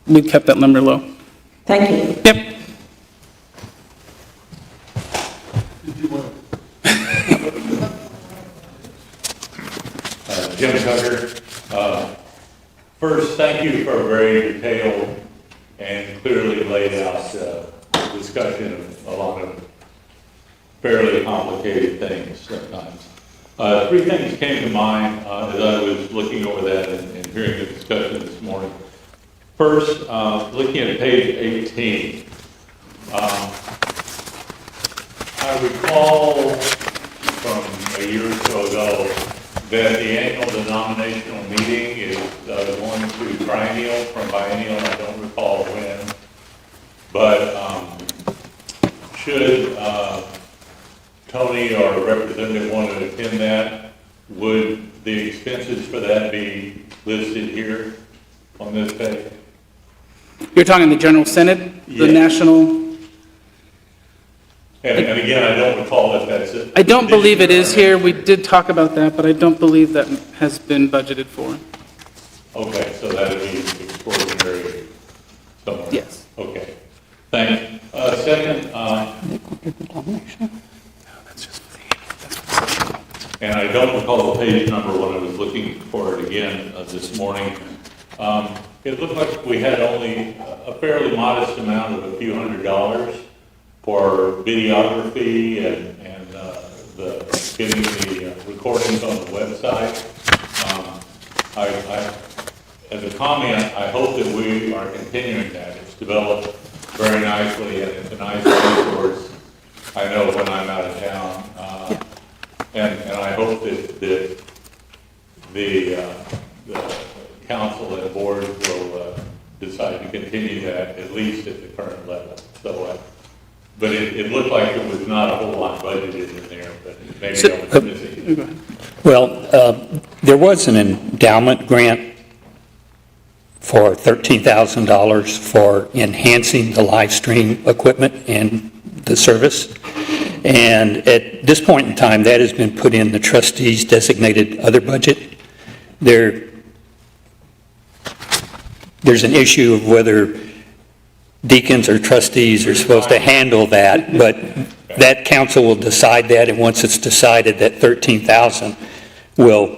we kept that number low. Thank you. Yep. Jim Tucker. First, thank you for a very detailed and clearly laid out discussion of a lot of fairly complicated things sometimes. Three things came to mind as I was looking over that and hearing the discussion this morning. First, looking at page 18, I recall from a year or so ago that the annual denominational meeting is going to triennial from biennial. I don't recall when, but should Tony or a representative want to attend that, would the expenses for that be listed here on this page? You're talking the General Synod, the Yes. national. And again, I don't recall if that's it. I don't believe it is here. We did talk about that, but I don't believe that has been budgeted for. Okay, so that would be extraordinary somewhere. Yes. Okay, thanks. Second, and I don't recall the page number when I was looking for it again this morning, It looked like we had only a fairly modest amount of a few $100s for videography and getting the recordings on the website. As a comment, I hope that we are continuing that. It's developed very nicely, and it's a nice resource, I know, when I'm out of town. And I hope that the council and board will decide to continue that, at least at the current level. So, but it looked like it was not a whole lot budgeted in there, but maybe I was missing. Well, there was an endowment grant for $13,000 for enhancing the live stream equipment and the service. And at this point in time, that has been put in the trustees' designated other budget. There's an issue of whether deacons or trustees are supposed to handle that, but that council will decide that, and once it's decided, that $13,000 will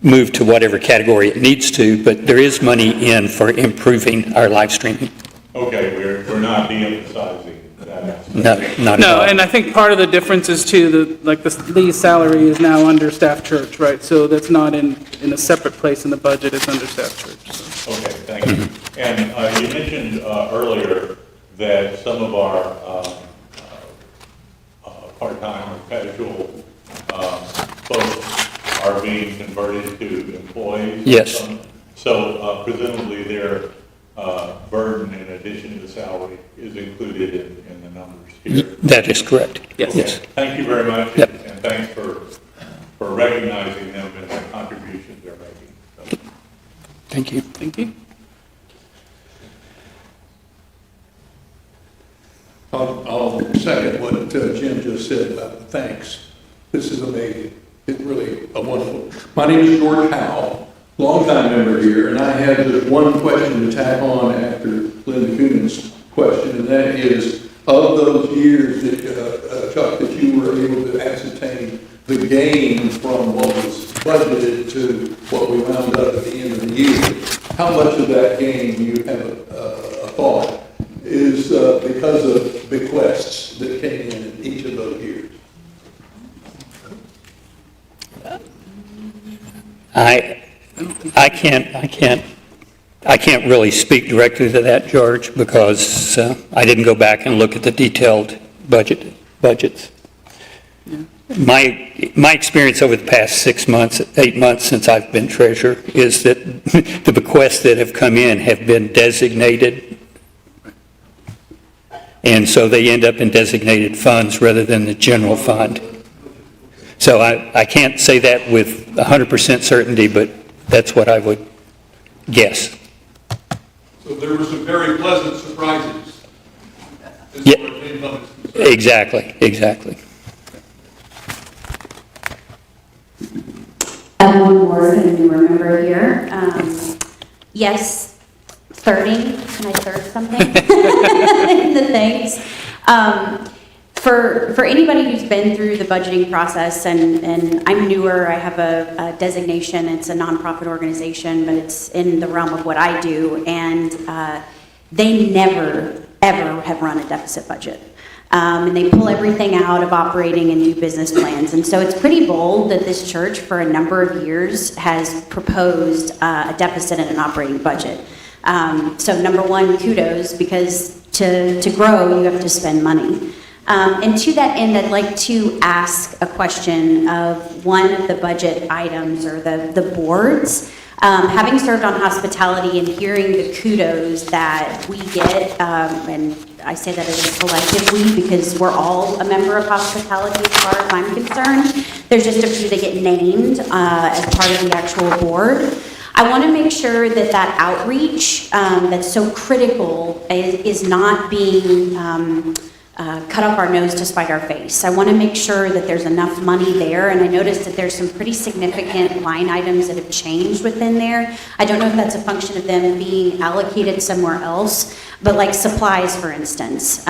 move to whatever category it needs to, but there is money in for improving our live streaming. Okay, we're not de-emphasizing that. No, not at all. No, and I think part of the difference is too, the lee's salary is now under staff church, right? So that's not in a separate place in the budget, it's under staff church. So. Okay, thank you. And you mentioned earlier that some of our part-time or casual folks are being converted to employees. Yes. So presumably their burden in addition to the salary is included in the numbers here. That is correct. Yes. Okay. Yes. Thank you very much, Yep. and thanks for recognizing them and the contributions they're making. So. Thank you. Thank you. I'll second what Jim just said about the thanks. This is amazing. It's really a wonderful. My name is George Howell, longtime member here, and I have just one question to tack on after Linda Kuhn's question, and that is, of those years that, Chuck, that you were able to ascertain the gain from what was budgeted to what we wound up at the end of the year, how much of that gain do you have a thought is because of bequests that came in each of those years? I can't really speak directly to that, George, because I didn't go back and look at the detailed budgets. Yeah. My experience over the past 8 months since I've been treasurer is that the bequests that have come in have been designated, and so they end up in designated funds rather than the general fund. So I can't say that with 100% certainty, but that's what I would guess. So there were some very pleasant surprises. Yeah, exactly. Evelyn Ward, a new member here. Yes, thirding. Can I third something? The thanks. For anybody who's been through the budgeting process, and I'm newer, I have a designation, it's a nonprofit organization, but it's in the realm of what I do, and they never, ever have run a deficit budget. And they pull everything out of operating and new business plans. And so it's pretty bold that this church, for a number of years, has proposed a deficit and an operating budget. So number one, kudos, because to grow, you have to spend money. And to that end, I'd like to ask a question of one of the budget items or the boards. Having served on hospitality and hearing the kudos that we get, and I say that as a collective we because we're all a member of hospitality as far as I'm concerned. There's just a few that get named as part of the actual board. I want to make sure that that outreach that's so critical is not being cut up our nose to spite our face. I want to make sure that there's enough money there, and I noticed that there's some pretty significant line items that have changed within there. I don't know if that's a function of them being allocated somewhere else, but like supplies, for instance.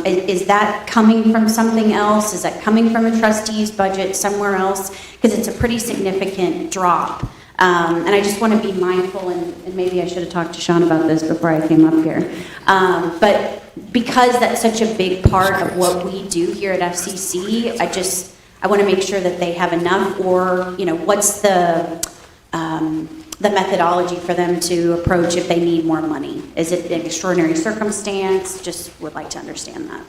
Is that coming from something else? Is that coming from a trustee's budget somewhere else? Because it's a pretty significant drop And I just want to be mindful, and maybe I should have talked to Sean about this before I came up here. But because that's such a big part of what we do here at FCC, I want to make sure that they have enough, or, what's the methodology for them to approach if they need more money? Is it an extraordinary circumstance? Just would like to understand that.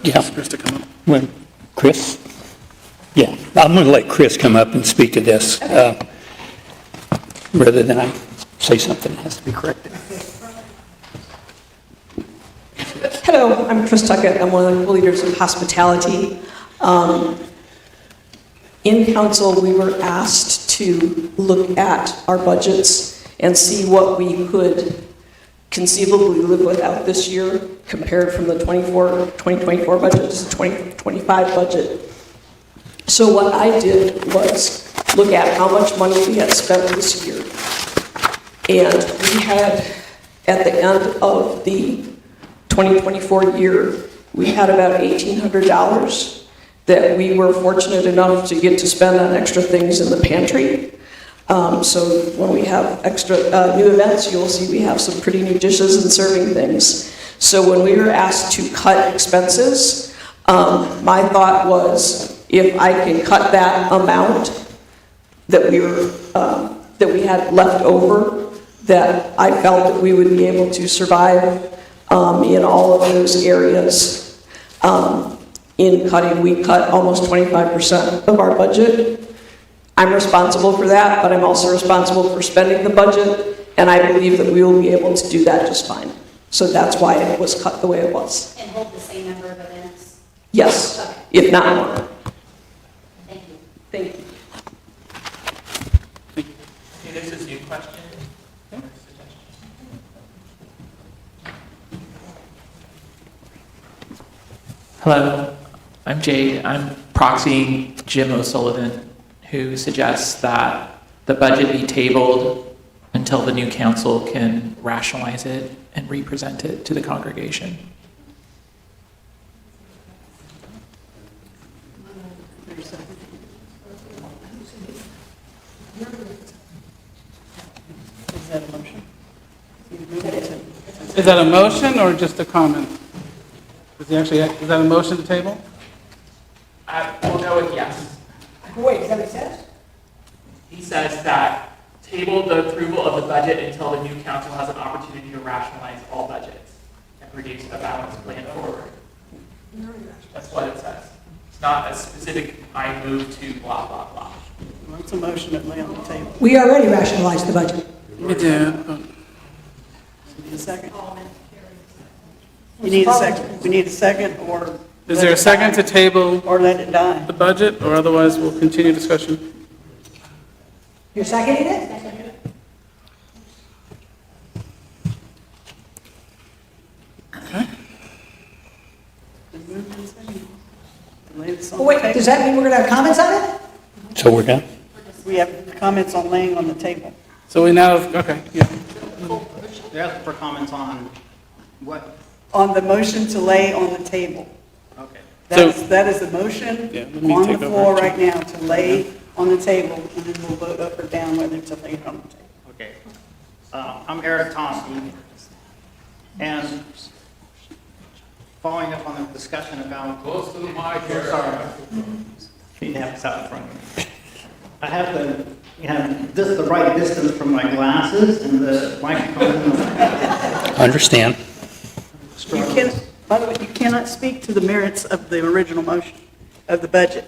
Yeah. Chris to come up. When, Chris? Yeah, I'm going to let Chris come up and speak to this, rather than I say something that has to be corrected. Hello, I'm Chris Tuckett. I'm one of the leaders of hospitality. In council, we were asked to look at our budgets and see what we could conceivably live without this year compared from the 2024 budget to the 2025 budget. So what I did was look at how much money we had spent this year. And we had, at the end of the 2024 year, we had about $1,800 that we were fortunate enough to get to spend on extra things in the pantry. So when we have extra new events, you'll see we have some pretty new dishes and serving things. So when we were asked to cut expenses, my thought was, if I can cut that amount that we had left over, that I felt that we would be able to survive in all of those areas. In cutting, we cut almost 25% of our budget. I'm responsible for that, but I'm also responsible for spending the budget, and I believe that we will be able to do that just fine. So that's why it was cut the way it was. And hold the same number of events? Yes, if not more. Thank you. Thank you. Okay, this is your question. Hello, I'm Jade. I'm proxying Jim O'Sullivan, who suggests that the budget be tabled until the new council can rationalize it and re-present it to the congregation. Is that a motion? Is that a motion or just a comment? Is that a motion to table? We'll go with yes. Wait, is that what it says? He says that table the approval of the budget until the new council has an opportunity to rationalize all budgets and produce a balanced plan forward. That's what it says. It's not a specific, I move to blah, blah, blah. Well, it's a motion that lay on the table. We already rationalized the budget. We did. You need a second? You need a second. We need a second, or... Is there a second to table or let it die? the budget, or otherwise we'll continue discussion? You're seconding it? Okay. Oh, wait, does that mean we're going to have comments on it? So we're done? We have comments on laying on the table. So we now, okay, yeah. They're asking for comments on what? On the motion to lay on the table. Okay. That is the motion Yeah, let me on the take over, floor actually. right now to lay on the table, and then we'll vote up or down whether to lay it on the table. Okay. I'm Eric Thompson, and following up on the discussion about... Close to the mic, Eric. Sorry. You have this out in front of me. I have this the right distance from my glasses and the microphone. Understand. By the way, you cannot speak to the merits of the original motion of the budget.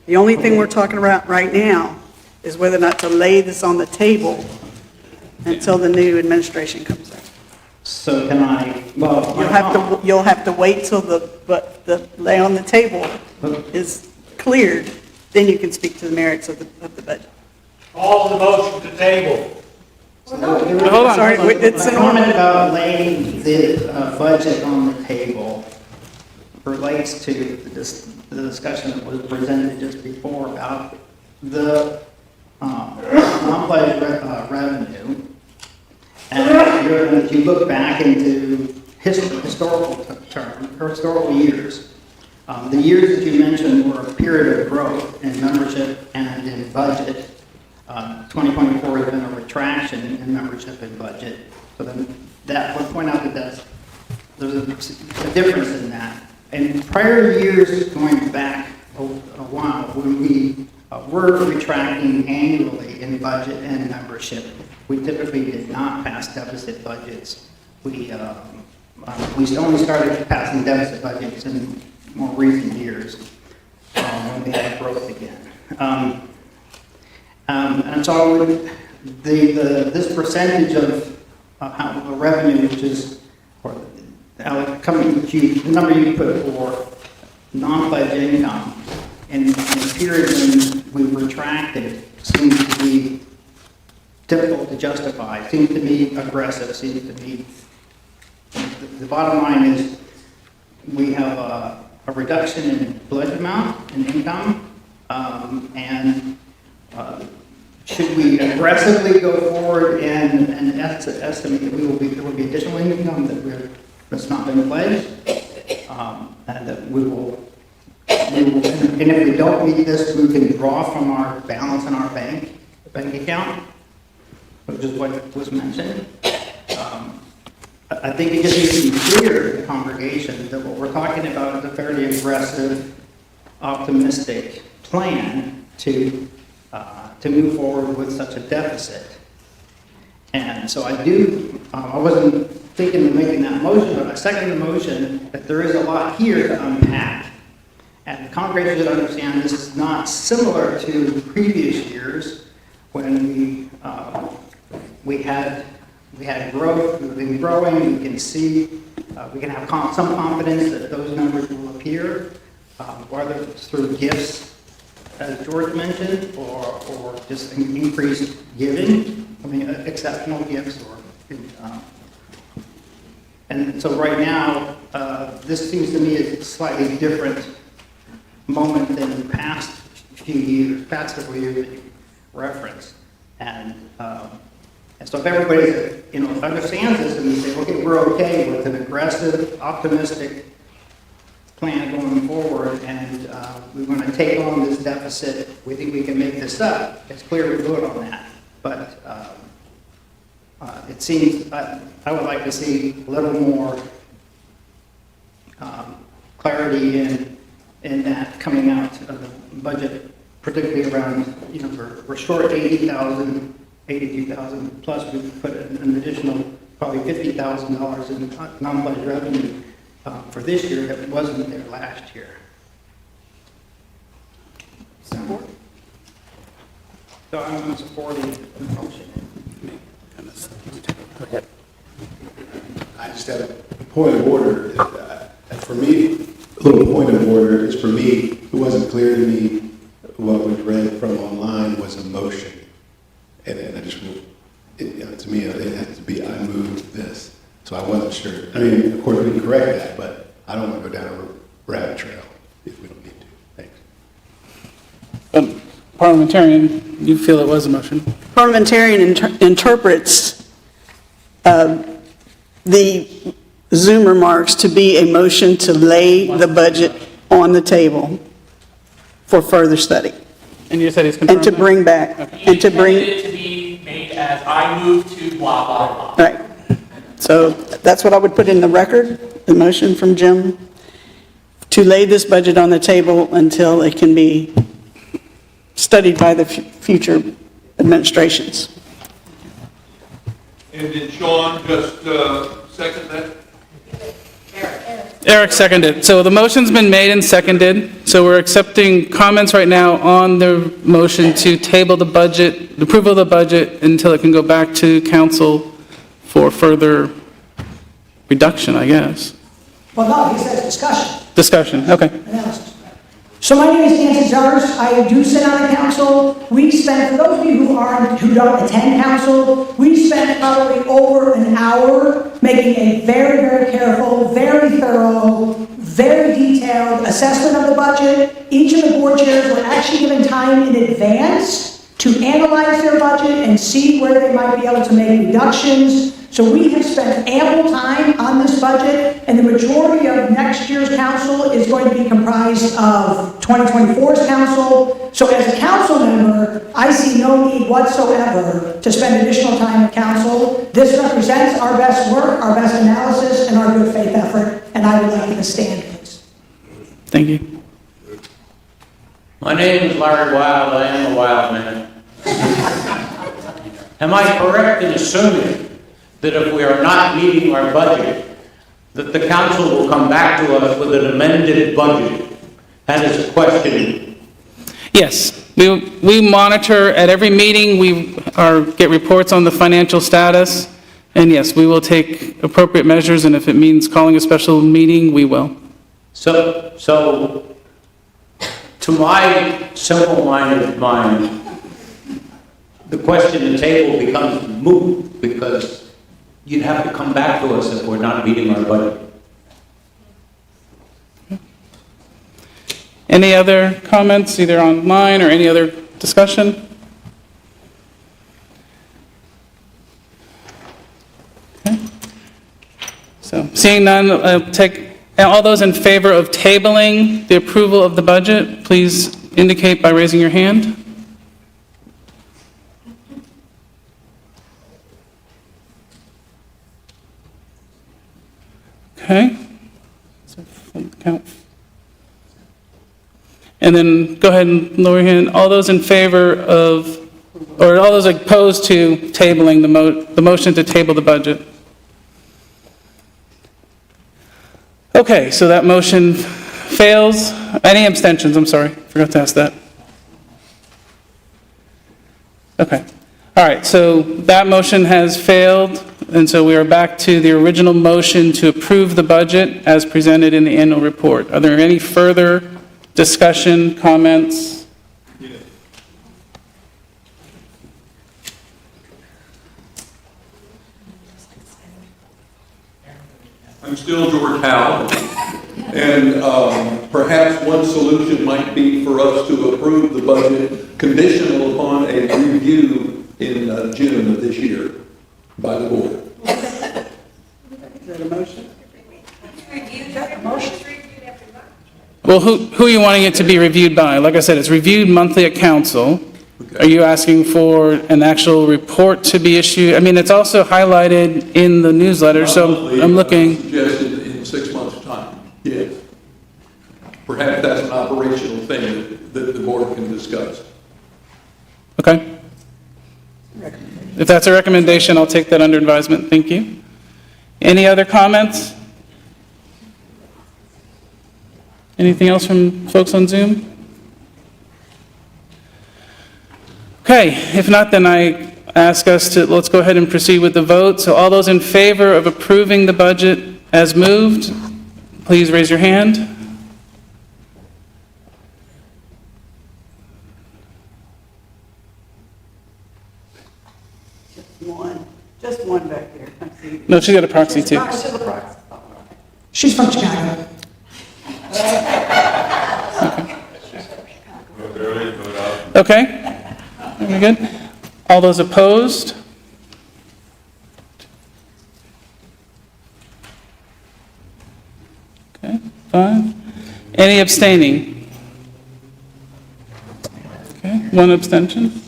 The only thing we're talking about right now is whether or not to lay this on the table until the new administration comes in. So can I, well... You'll have to wait till the lay on the table is cleared, then you can speak to the merits of the budget. Call the motion to table. Hold on. Sorry, it's an comment order. about laying the budget on the table relates to the discussion that was presented just before about the non-pledged revenue. And if you look back into historical years, The years that you mentioned were a period of growth in membership and in budget. 2024 has been a retraction in membership and budget. So then that would point out that there's a difference in that. In prior years, going back a while, when we were retracting annually in budget and membership, we typically did not pass deficit budgets. We only started passing deficit budgets in more recent years when we had growth again. And so this percentage of how the revenue, which is, or the number you put for non-pledged income, in the period when we retracted, seems to be difficult to justify, seems to be aggressive, seems to be, the bottom line is we have a reduction in pledge amount and income, and should we aggressively go forward and estimate that there will be additional income that's not been pledged, and that we will, and if we don't meet this, we can draw from our balance in our bank account, which is what was mentioned. I think it just needs to be clear to the congregation that what we're talking about is a fairly aggressive, optimistic plan to move forward with such a deficit. And so I wasn't thinking of making that motion, but I second the motion that there is a lot here to unpack. And the congregation should understand this is not similar to previous years when we had growth, we've been growing, we can see, we can have some confidence that those numbers will appear, whether it's through gifts, as George mentioned, or just increased giving, exceptional gifts. And so right now, this seems to me a slightly different moment than the past several years that you referenced. And so if everybody understands this and we say, okay, we're okay with an aggressive, optimistic plan going forward, and we're going to take on this deficit, we think we can make this up, it's clear we vote on that. But it seems, I would like to see a little more clarity in that coming out of the budget, particularly around, we're short 80,000, 82,000, plus we put an additional probably $50,000 in non-pledged revenue for this year that wasn't there last year. Support? So I'm supporting the motion. Go ahead. I just have a point of order. For me, a little point of order is, for me, it wasn't clear to me what was read from online was a motion. And I just, to me, it has to be, I moved this. So I wasn't sure. I mean, of course, we can correct that, but I don't want to go down a rabbit trail if we don't need to. Thanks. Parliamentarian, you feel it was a motion? Parliamentarian interprets the Zoom remarks to be a motion to lay the budget on the table for further study. And you said he's confirmed? And to bring back, okay. and to bring... It to be made as I move to blah, blah, blah. Right. So that's what I would put in the record, the motion from Jim, to lay this budget on the table until it can be studied by the future administrations. And did Sean just second that? Eric seconded. So the motion's been made and seconded. So we're accepting comments right now on the motion to table the budget, the approval of the budget, until it can go back to council for further reduction, I guess. Well, no, he says discussion. Discussion, okay. Analysis. So my name is Nancy Zars. I do sit on the council. We spent, for those of you who don't attend council, we spent probably over an hour making a very, very careful, very thorough, very detailed assessment of the budget. Each of the board chairs were actually given time in advance to analyze their budget and see where they might be able to make reductions. So we have spent ample time on this budget, and the majority of next year's council is going to be comprised of 2024's council. So as a council member, I see no need whatsoever to spend additional time with council. This represents our best work, our best analysis, and our good faith effort, and I would like you to stand, please. Thank you. My name is Larry Wild, I am a wild man. Am I correct in assuming that if we are not meeting our budget, that the council will come back to us with an amended budget? That is a question. Yes, we monitor at every meeting, we get reports on the financial status, and yes, we will take appropriate measures, and if it means calling a special meeting, we will. So to my simple-minded mind, the question to table becomes moot because you'd have to come back to us if we're not meeting our budget. Any other comments, either online or any other discussion? Okay. So, seeing none, all those in favor of tabling the approval of the budget, please indicate by raising your hand. Okay. So, count. And then go ahead and lower your hand. All those in favor of, or all those opposed to tabling the motion to table the budget? Okay, so that motion fails. Any abstentions? I'm sorry, forgot to ask that. Okay. All right, so that motion has failed, and so we are back to the original motion to approve the budget as presented in the annual report. Are there any further discussion, comments? I'm still George Howell, and perhaps one solution might be for us to approve the budget conditional upon a review in June of this year by the board. Is that a motion? Well, who are you wanting it to be reviewed by? Like I said, it's reviewed monthly at council. Are you asking for an actual report to be issued? I mean, it's also highlighted in the newsletter, so I'm looking. Suggested in 6 months' time, yes. Perhaps that's an operational thing that the board can discuss. Okay. If that's a recommendation, I'll take that under advisement. Thank you. Any other comments? Anything else from folks on Zoom? Okay, if not, then I ask us to, let's go ahead and proceed with the vote. So all those in favor of approving the budget as moved, please raise your hand. Just one back there. I see. No, she's got a proxy too. She's from Chicago. Okay, very good. All those opposed? Okay, fine. Any abstaining? Okay, one abstention.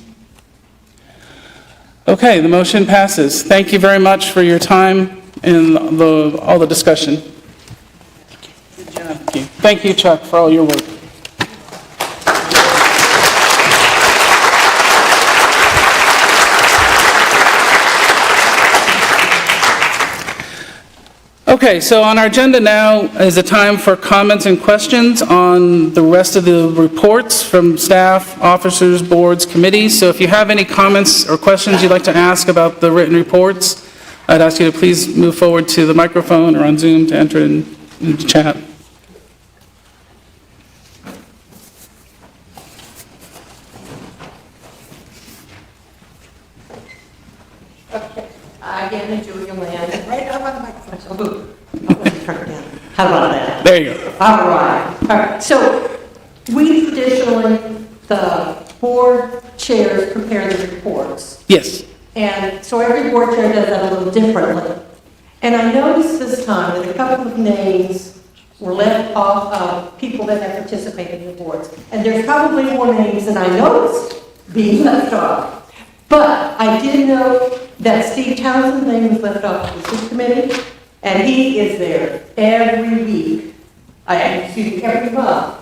Okay, the motion passes. Thank you very much for your time and all the discussion. Good job. Thank you, Chuck, for all your work. Okay, so on our agenda now is a time for comments and questions on the rest of the reports from staff, officers, boards, committees. So if you have any comments or questions you'd like to ask about the written reports, I'd ask you to please move forward to the microphone or on Zoom to enter in the chat. Again, Julia Land. Right up on the microphone. How about that? There you go. All right. So we traditionally, the board chairs prepare the reports. Yes. And so every board chair does that a little differently. And I noticed this time that a couple of names were left off of people that have participated in the boards. And there's probably more names than I noticed being left off. But I did know that Steve Townsend's name was left off of the soup committee, and he is there every week, every month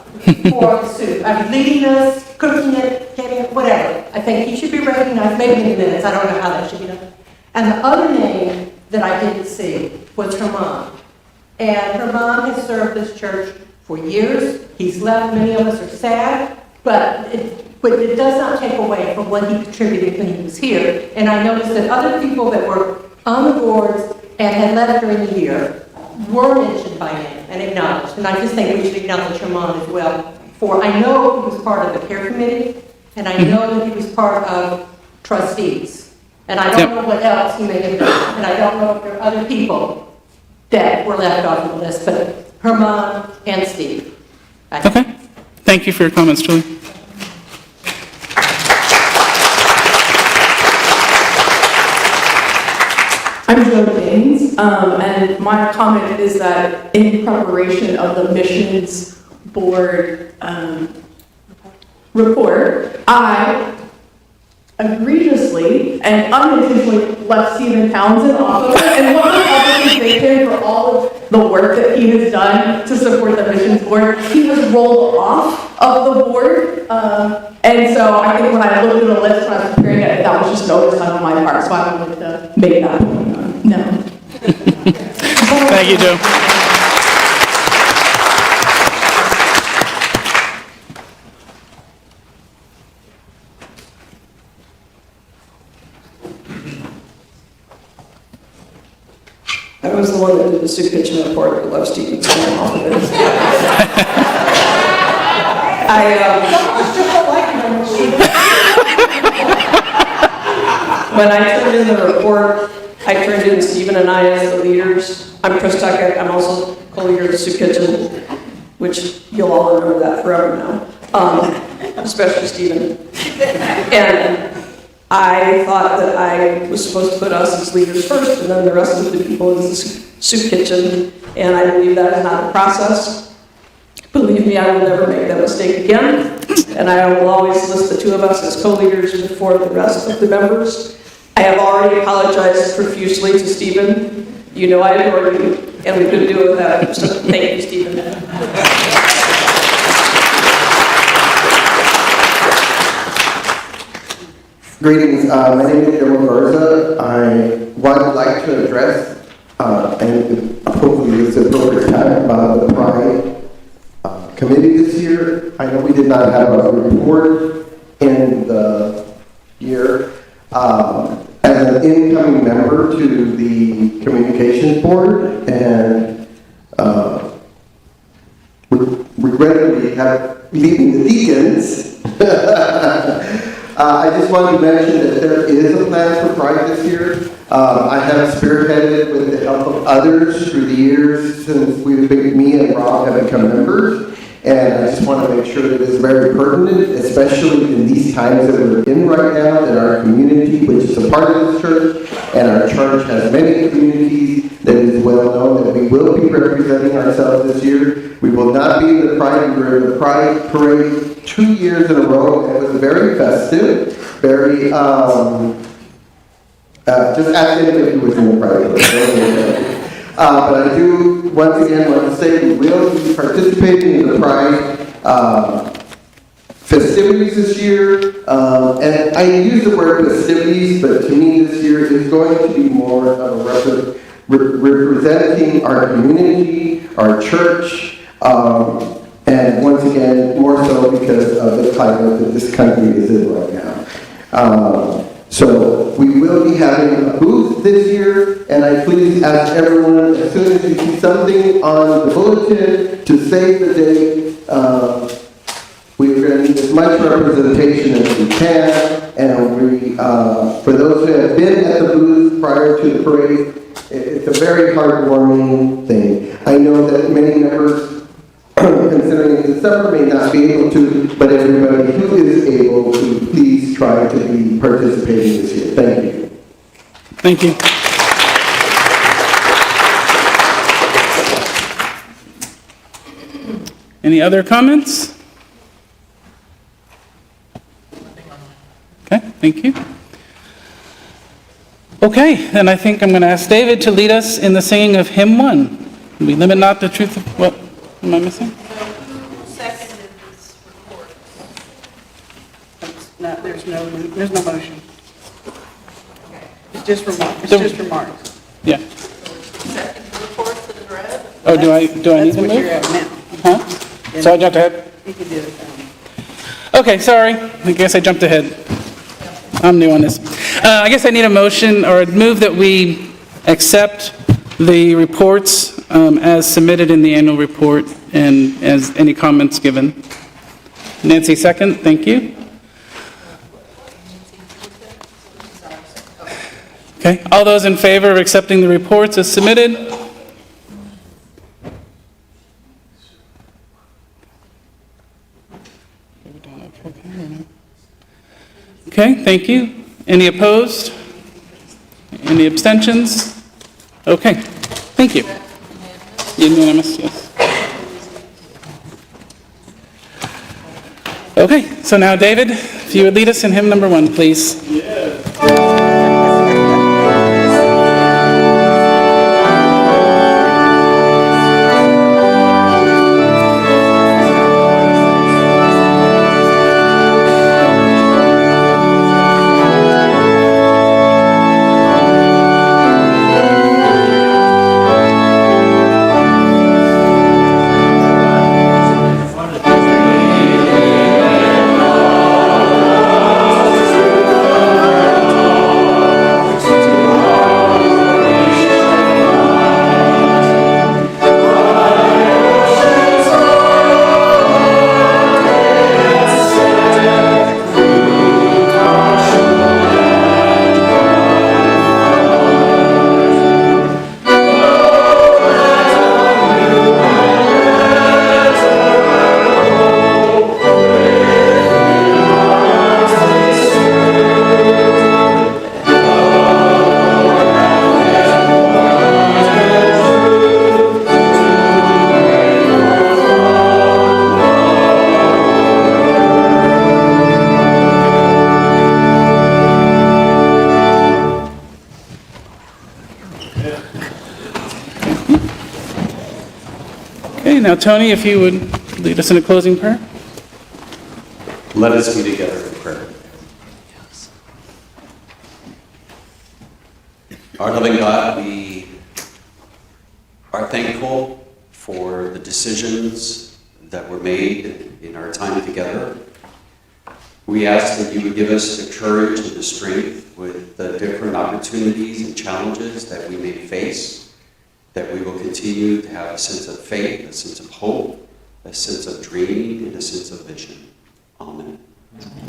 for the soup. I mean, leading us, cooking it, getting it, whatever. I think he should be recognized, maybe in minutes, I don't know how that should be done. And the other name that I didn't see was her mom. And her mom has served this church for years. He's left, many of us are sad, but it does not take away from what he contributed when he was here. And I noticed that other people that were on the boards and had left during the year were mentioned by name and acknowledged. And I just think we should acknowledge her mom as well. For I know he was part of the care committee, and I know that he was part of trustees. And I don't know what else he may have done. And I don't know if there are other people that were left off the list, but her mom and Steve. Okay. Thank you for your comments, Julie. I'm Joe Gaines, and my comment is that in preparation of the missions board report, I egregiously and unintentionally left Stephen Townsend off of it, and want to publicly thank him for all of the work that he has done to support the missions board. He was rolled off of the board, and so I think when I looked at the list when I was preparing it, that was just an oversight on my part, so I wanted to make that point. No. Thank you, Joe. I was the one that did the soup kitchen report that left Stevens coming off of it. When I turned in the report, I turned in Stephen and I as the leaders. I'm Chris Tuckett. I'm also co-leader of the soup kitchen, which you'll all remember that forever now, especially Stephen. And I thought that I was supposed to put us as leaders first and then the rest of the people in the soup kitchen, and I believe that is not the process. Believe me, I will never make that mistake again, and I will always list the two of us as co-leaders before the rest of the members. I have already apologized profusely to Stephen. You know I adore you, and we couldn't do it without you, so thank you, Stephen. Greetings, my name is Joe Garza. Would like to address, and hopefully it's the appropriate time, about the Pride Committee this year. I know we did not have a report in the year. As an incoming member to the Communications Board, and regrettably leaving the Deacons, I just wanted to mention that there is a plan for Pride this year. I have spearheaded with the help of others through the years since me and Rob have become members. And I just want to make sure that it's very pertinent, especially in these times that we're in right now, that our community, which is a part of the church, and our church has many communities, that it is well known that we will be representing ourselves this year. We will not be in the Pride. We were in the Pride Parade 2 years in a row. It was very festive, very, just ask anybody who was in the Pride Parade. But I do, once again, want to say we will be participating in the Pride festivities this year. And I use the word festivities, but to me this year is going to be more of a representing our community, our church, and once again, more so because of the climate that this country is in right now. So we will be having a booth this year, and I please ask everyone, as soon as you see something on the bulletin, to save the date. We're going to need as much representation as we can, and for those who have been at the booth prior to the parade, it's a very heartwarming thing. I know that many members, considering it's December, may not be able to, but everybody who is able to, please try to be participating this year. Thank you. Thank you. Any other comments? Okay, thank you. Okay, then I think I'm going to ask David to lead us in the singing of hymn 1. We limit not the truth of, what am I missing? No, there's no motion. It's just remarks. Yeah. Oh, do I need That's to what move? you're at now. Huh? So I jumped ahead? You can do it. Okay, sorry. I guess I jumped ahead. I'm new on this. I guess I need a motion or a move that we accept the reports as submitted in the annual report and as any comments given. Nancy, second. Thank you. Okay, all those in favor of accepting the reports as submitted? Okay, thank you. Any opposed? Any abstentions? Okay, thank you. Unanimous, yes. Okay, so now David, if you would lead us in hymn number 1, please. Okay, now Tony, if you would lead us in a closing prayer. Let us be together in prayer. Our loving God, we are thankful for the decisions that were made in our time together. We ask that you would give us the courage and the strength with the different opportunities and challenges that we may face, that we will continue to have a sense of faith, a sense of hope, a sense of dreaming, and a sense of vision. Amen.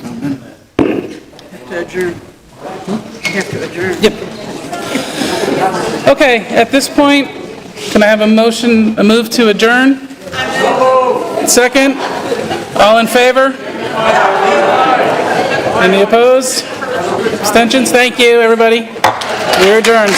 Amen. To adjourn. You have to adjourn. Yep. Okay, at this point, can I have a move to adjourn? Second? All in favor? Any opposed? Abstentions? Thank you, everybody. We're adjourned.